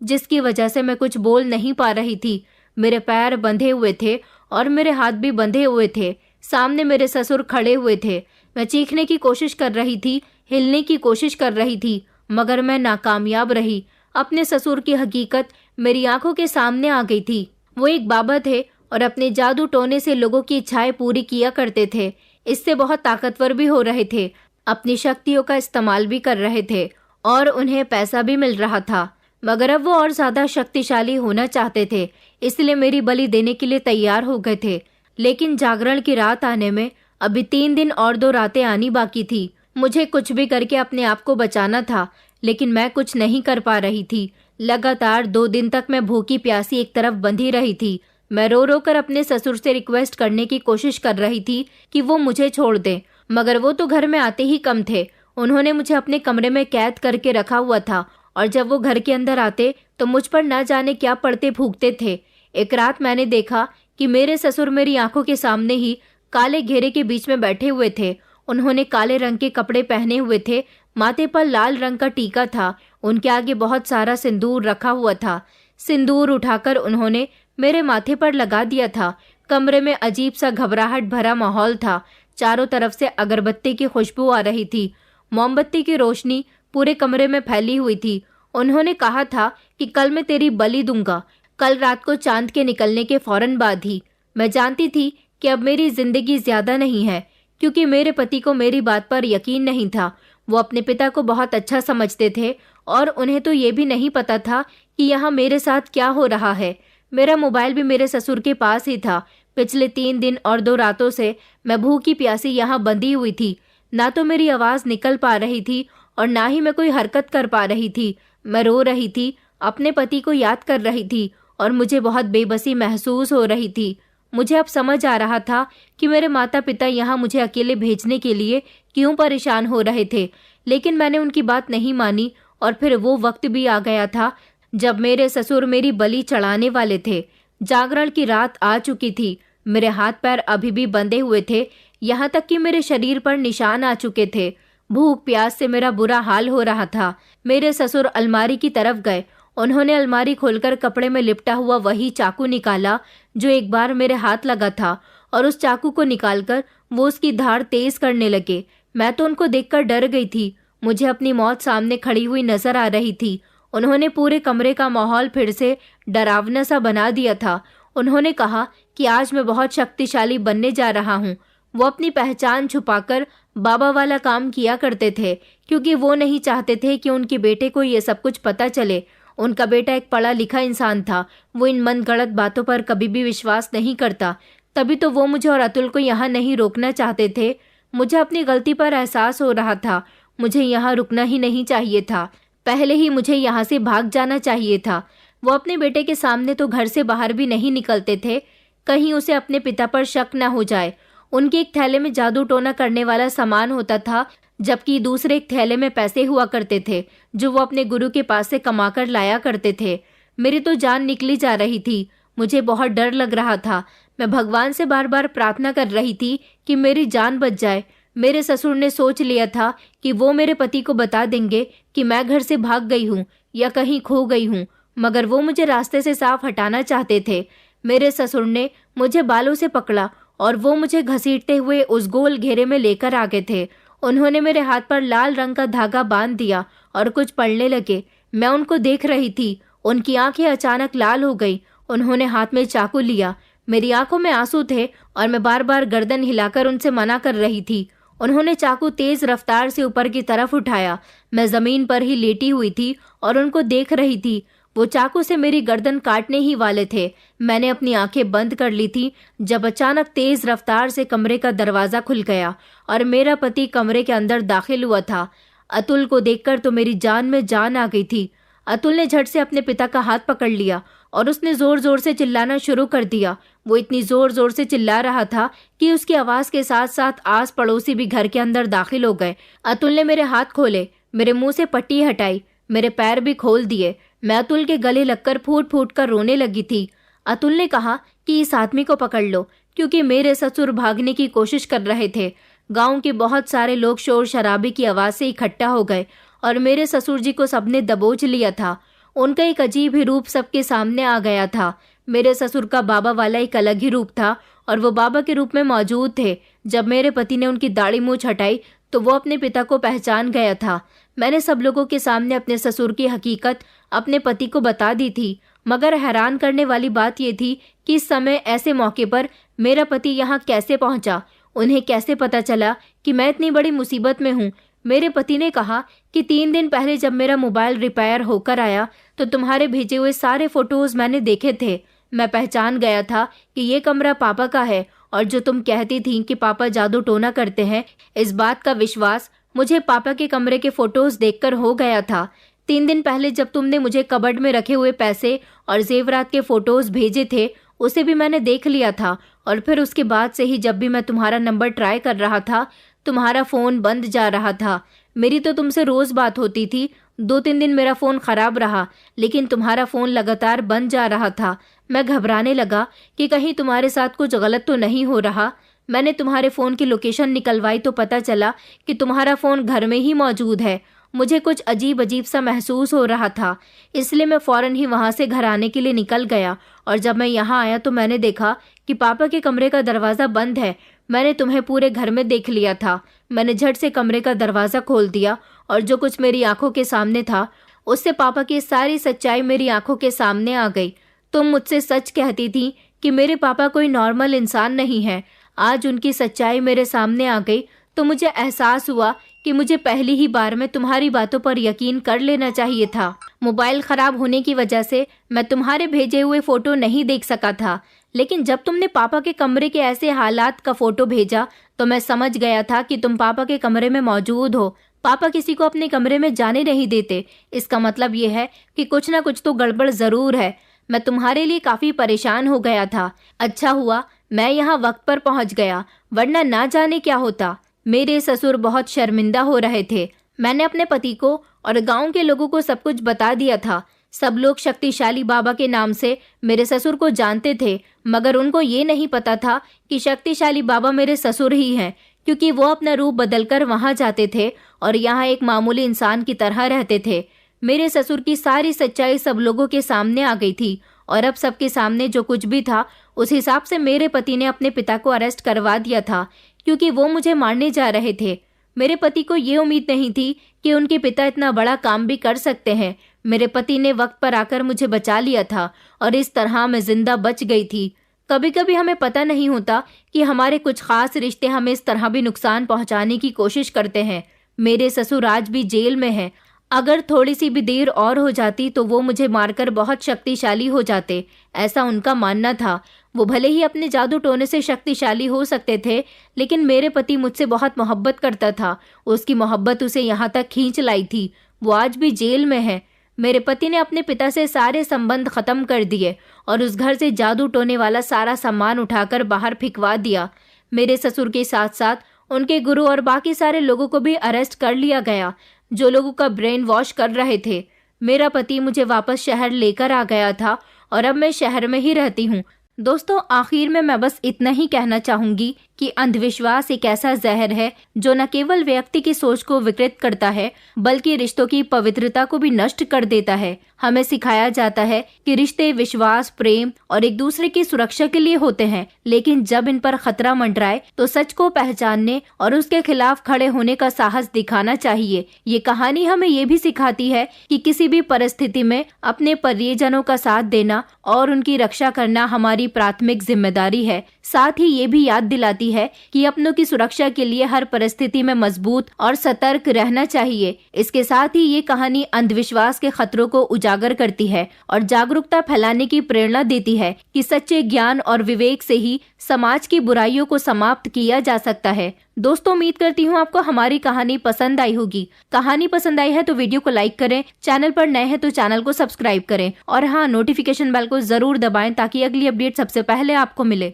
जिसकी वजह से मैं कुछ बोल नहीं पा रही थी। मेरे पैर बंधे हुए थे और मेरे हाथ भी बंधे हुए थे। सामने मेरे ससुर खड़े हुए थे। मैं चीखने की कोशिश कर रही थी, हिलने की कोशिश कर रही थी, मगर मैं नाकामयाब रही। अपने ससुर की हकीकत मेरी आंखों के सामने आ गई थी। वो एक बाबा थे और अपने जादू टोने से लोगों की इच्छाएं पूरी किया करते थे। इससे बहुत ताकतवर भी हो रहे थे, अपनी शक्तियों का इस्तेमाल भी कर रहे थे, और उन्हें पैसा भी मिल रहा था। मगर अब वो और ज्यादा शक्तिशाली होना चाहते थे, इसलिए मेरी बलि देने के लिए तैयार हो गए थे। लेकिन जागरण की रात आने में अभी 3 दिन और 2 रातें आनी बाकी थी। मुझे कुछ भी करके अपने आप को बचाना था, लेकिन मैं कुछ नहीं कर पा रही थी। लगातार 2 दिन तक मैं भूखी प्यासी एक तरफ बंधी रही थी। मैं रो रो कर अपने ससुर से रिक्वेस्ट करने की कोशिश कर रही थी कि वो मुझे छोड़ दें, मगर वो तो घर में आते ही कम थे। उन्होंने मुझे अपने कमरे में कैद करके रखा हुआ था, और जब वो घर के अंदर आते तो मुझ पर न जाने क्या पड़ते फूंकते थे। एक रात मैंने देखा कि मेरे ससुर मेरी आंखों के सामने ही काले घेरे के बीच में बैठे हुए थे। उन्होंने काले रंग के कपड़े पहने हुए थे, माथे पर लाल रंग का टीका था। उनके आगे बहुत सारा सिंदूर रखा हुआ था। सिंदूर उठाकर उन्होंने मेरे माथे पर लगा दिया था। कमरे में अजीब सा घबराहट भरा माहौल था। चारों तरफ से अगरबत्ती की खुशबू आ रही थी। मोमबत्ती की रोशनी पूरे कमरे में फैली हुई थी। उन्होंने कहा था कि कल मैं तेरी बलि दूंगा, कल रात को चांद के निकलने के फौरन बाद ही। मैं जानती थी कि अब मेरी जिंदगी ज्यादा नहीं है, क्योंकि मेरे पति को मेरी बात पर यकीन नहीं था। वो अपने पिता को बहुत अच्छा समझते थे, और उन्हें तो ये भी नहीं पता था कि यहाँ मेरे साथ क्या हो रहा है। मेरा मोबाइल भी मेरे ससुर के पास ही था। पिछले 3 दिन और 2 रातों से मैं भूखी प्यासी यहाँ बंधी हुई थी। ना तो मेरी आवाज निकल पा रही थी और ना ही मैं कोई हरकत कर पा रही थी। मैं रो रही थी, अपने पति को याद कर रही थी, और मुझे बहुत बेबसी महसूस हो रही थी। मुझे अब समझ आ रहा था कि मेरे माता पिता यहाँ मुझे अकेले भेजने के लिए क्यों परेशान हो रहे थे। लेकिन मैंने उनकी बात नहीं मानी, और फिर वो वक्त भी आ गया था जब मेरे ससुर मेरी बलि चढ़ाने वाले थे। जागरण की रात आ चुकी थी। मेरे हाथ पैर अभी भी बंधे हुए थे, यहाँ तक कि मेरे शरीर पर निशान आ चुके थे। भूख प्यास से मेरा बुरा हाल हो रहा था। मेरे ससुर अलमारी की तरफ गए उन्होंने अलमारी खोलकर कपड़े में लिपटा हुआ वही चाकू निकाला जो एक बार मेरे हाथ लगा था, और उस चाकू को निकालकर वो उसकी धार तेज करने लगे। मैं तो उनको देखकर डर गई थी। मुझे अपनी मौत सामने खड़ी हुई नजर आ रही थी। उन्होंने पूरे कमरे का माहौल फिर से डरावना सा बना दिया था। उन्होंने कहा कि आज मैं बहुत शक्तिशाली बनने जा रहा हूँ। वो अपनी पहचान छुपाकर बाबा वाला काम किया करते थे, क्योंकि वो नहीं चाहते थे कि उनके बेटे को ये सब कुछ पता चले। उनका बेटा एक पढ़ा लिखा इंसान था। वो इन मनगढ़ंत बातों पर कभी भी विश्वास नहीं करता। तभी तो वो मुझे और अतुल को यहाँ नहीं रोकना चाहते थे। मुझे अपनी गलती पर एहसास हो रहा था। मुझे यहाँ रुकना ही नहीं चाहिए था। पहले ही मुझे यहाँ से भाग जाना चाहिए था। वो अपने बेटे के सामने तो घर से बाहर भी नहीं निकलते थे, कहीं उसे अपने पिता पर शक न हो जाए। उनके एक थैले में जादू टोना करने वाला सामान होता था, जबकि दूसरे एक थैले में पैसे हुआ करते थे जो वो अपने गुरु के पास से कमाकर लाया करते थे। मेरी तो जान निकली जा रही थी। मुझे बहुत डर लग रहा था। मैं भगवान से बार बार प्रार्थना कर रही थी कि मेरी जान बच जाए। मेरे ससुर ने सोच लिया था कि वो मेरे पति को बता देंगे कि मैं घर से भाग गई हूँ या कहीं खो गई हूँ, मगर वो मुझे रास्ते से साफ हटाना चाहते थे। मेरे ससुर ने मुझे बालों से पकड़ा और वो मुझे घसीटते हुए उस गोल घेरे में लेकर आ गए थे। उन्होंने मेरे हाथ पर लाल रंग का धागा बांध दिया और कुछ पढ़ने लगे। मैं उनको देख रही थी। उनकी आंखें अचानक लाल हो गई। उन्होंने हाथ में चाकू लिया। मेरी आंखों में आंसू थे और मैं बार बार गर्दन हिलाकर उनसे मना कर रही थी। उन्होंने चाकू तेज रफ्तार से ऊपर की तरफ उठाया। मैं जमीन पर ही लेटी हुई थी और उनको देख रही थी। वो चाकू से मेरी गर्दन काटने ही वाले थे। मैंने अपनी आंखें बंद कर ली थी जब अचानक तेज रफ्तार से कमरे का दरवाजा खुल गया और मेरा पति कमरे के अंदर दाखिल हुआ था। अतुल को देखकर तो मेरी जान में जान आ गई थी। अतुल ने झट से अपने पिता का हाथ पकड़ लिया और उसने जोर जोर से चिल्लाना शुरू कर दिया। वो इतनी जोर जोर से चिल्ला रहा था कि उसकी आवाज के साथ साथ आस पड़ोसी भी घर के अंदर दाखिल हो गए। अतुल ने मेरे हाथ खोले, मेरे मुंह से पट्टी हटाई, मेरे पैर भी खोल दिए। मैं अतुल के गले लगकर फूट फूट कर रोने लगी थी। अतुल ने कहा कि इस आदमी को पकड़ लो, क्योंकि मेरे ससुर भागने की कोशिश कर रहे थे। गांव के बहुत सारे लोग शोर शराबे की आवाज से इकट्ठा हो गए और मेरे ससुर जी को सबने दबोच लिया था। उनका एक अजीब ही रूप सबके सामने आ गया था। मेरे ससुर का बाबा वाला एक अलग ही रूप था और वो बाबा के रूप में मौजूद थे। जब मेरे पति ने उनकी दाढ़ी मूंछ हटाई तो वो अपने पिता को पहचान गया था। मैंने सब लोगों के सामने अपने ससुर की हकीकत अपने पति को बता दी थी, मगर हैरान करने वाली बात यह थी कि इस समय ऐसे मौके पर मेरा पति यहाँ कैसे पहुंचा। उन्हें कैसे पता चला कि मैं इतनी बड़ी मुसीबत में हूँ। मेरे पति ने कहा कि 3 दिन पहले जब मेरा मोबाइल रिपेयर होकर आया तो तुम्हारे भेजे हुए सारे फोटोज मैंने देखे थे। मैं पहचान गया था कि ये कमरा पापा का है, और जो तुम कहती थी कि पापा जादू टोना करते हैं, इस बात का विश्वास मुझे पापा के कमरे के फोटोज देखकर हो गया था। 3 दिन पहले जब तुमने मुझे कबर्ड में रखे हुए पैसे और जेवरात के फोटोज भेजे थे, उसे भी मैंने देख लिया था। और फिर उसके बाद से ही जब भी मैं तुम्हारा नंबर ट्राई कर रहा था, तुम्हारा फोन बंद जा रहा था। मेरी तो तुमसे रोज बात होती थी। 2-3 दिन मेरा फोन खराब रहा, लेकिन तुम्हारा फोन लगातार बंद जा रहा था। मैं घबराने लगा कि कहीं तुम्हारे साथ कुछ गलत तो नहीं हो रहा। मैंने तुम्हारे फोन की लोकेशन निकलवाई तो पता चला कि तुम्हारा फोन घर में ही मौजूद है। मुझे कुछ अजीब अजीब सा महसूस हो रहा था, इसलिए मैं फौरन ही वहां से घर आने के लिए निकल गया। और जब मैं यहाँ आया तो मैंने देखा कि पापा के कमरे का दरवाजा बंद है। मैंने तुम्हें पूरे घर में देख लिया था। मैंने झट से कमरे का दरवाजा खोल दिया और जो कुछ मेरी आंखों के सामने था उससे पापा की सारी सच्चाई मेरी आंखों के सामने आ गई। तुम मुझसे सच कहती थी कि मेरे पापा कोई नॉर्मल इंसान नहीं है। आज उनकी सच्चाई मेरे सामने आ गई तो मुझे एहसास हुआ कि मुझे पहली ही बार में तुम्हारी बातों पर यकीन कर लेना चाहिए था। मोबाइल खराब होने की वजह से मैं तुम्हारे भेजे हुए फोटो नहीं देख सका था, लेकिन जब तुमने पापा के कमरे के ऐसे हालात का फोटो भेजा तो मैं समझ गया था कि तुम पापा के कमरे में मौजूद हो। पापा किसी को अपने कमरे में जाने नहीं देते। इसका मतलब ये है कि कुछ ना कुछ तो गड़बड़ जरूर है। मैं तुम्हारे लिए काफी परेशान हो गया था। अच्छा हुआ मैं यहाँ वक्त पर पहुँच गया, वरना ना जाने क्या होता। मेरे ससुर बहुत शर्मिंदा हो रहे थे। मैंने अपने पति को और गांव के लोगों को सब कुछ बता दिया था। सब लोग शक्तिशाली बाबा के नाम से मेरे ससुर को जानते थे, मगर उनको ये नहीं पता था कि शक्तिशाली बाबा मेरे ससुर ही हैं, क्योंकि वो अपना रूप बदलकर वहां जाते थे और यहाँ एक मामूली इंसान की तरह रहते थे। मेरे ससुर की सारी सच्चाई सब लोगों के सामने आ गई थी और अब सबके सामने जो कुछ भी था उस हिसाब से मेरे पति ने अपने पिता को अरेस्ट करवा दिया था, क्योंकि वो मुझे मारने जा रहे थे। मेरे पति को ये उम्मीद नहीं थी कि उनके पिता इतना बड़ा काम भी कर सकते हैं। मेरे पति ने वक्त पर आकर मुझे बचा लिया था और इस तरह मैं जिंदा बच गई थी। कभी कभी हमें पता नहीं होता कि हमारे कुछ खास रिश्ते हमें इस तरह भी नुकसान पहुंचाने की कोशिश करते हैं। मेरे ससुर आज भी जेल में हैं। अगर थोड़ी सी भी देर और हो जाती तो वो मुझे मारकर बहुत शक्तिशाली हो जाते, ऐसा उनका मानना था। वो भले ही अपने जादू टोने से शक्तिशाली हो सकते थे, लेकिन मेरे पति मुझसे बहुत मोहब्बत करता था। उसकी मोहब्बत उसे यहाँ तक खींच लाई थी। वो आज भी जेल में है। मेरे पति ने अपने पिता से सारे संबंध खत्म कर दिए और उस घर से जादू टोने वाला सारा सामान उठाकर बाहर फेंकवा दिया। मेरे ससुर के साथ साथ उनके गुरु और बाकी सारे लोगों को भी अरेस्ट कर लिया गया, जो लोगों का ब्रेन वॉश कर रहे थे। मेरा पति मुझे वापस शहर लेकर आ गया था और अब मैं शहर में ही रहती हूँ। दोस्तों, आखिर में मैं बस इतना ही कहना चाहूंगी कि अंधविश्वास एक ऐसा जहर है जो न केवल व्यक्ति की सोच को विकृत करता है, बल्कि रिश्तों की पवित्रता को भी नष्ट कर देता है। हमें सिखाया जाता है कि रिश्ते विश्वास, प्रेम और एक दूसरे की सुरक्षा के लिए होते हैं, लेकिन जब इन पर खतरा मंडराए तो सच को पहचानने और उसके खिलाफ खड़े होने का साहस दिखाना चाहिए। ये कहानी हमें ये भी सिखाती है कि किसी भी परिस्थिति में अपने परिजनों का साथ देना और उनकी रक्षा करना हमारी प्राथमिक जिम्मेदारी है। साथ ही ये भी याद दिलाती है कि अपनों की सुरक्षा के लिए हर परिस्थिति में मजबूत और सतर्क रहना चाहिए। इसके साथ ही ये कहानी अंधविश्वास के खतरों को उजागर करती है और जागरूकता फैलाने की प्रेरणा देती है कि सच्चे ज्ञान और विवेक से ही समाज की बुराइयों को समाप्त किया जा सकता है। दोस्तों, उम्मीद करती हूँ आपको हमारी कहानी पसंद आई होगी। कहानी पसंद आई है तो वीडियो को लाइक करें, चैनल पर नए हैं तो चैनल को सब्सक्राइब करें और हाँ, नोटिफिकेशन बेल को जरूर दबाएं ताकि अगली अपडेट सबसे पहले आपको मिले।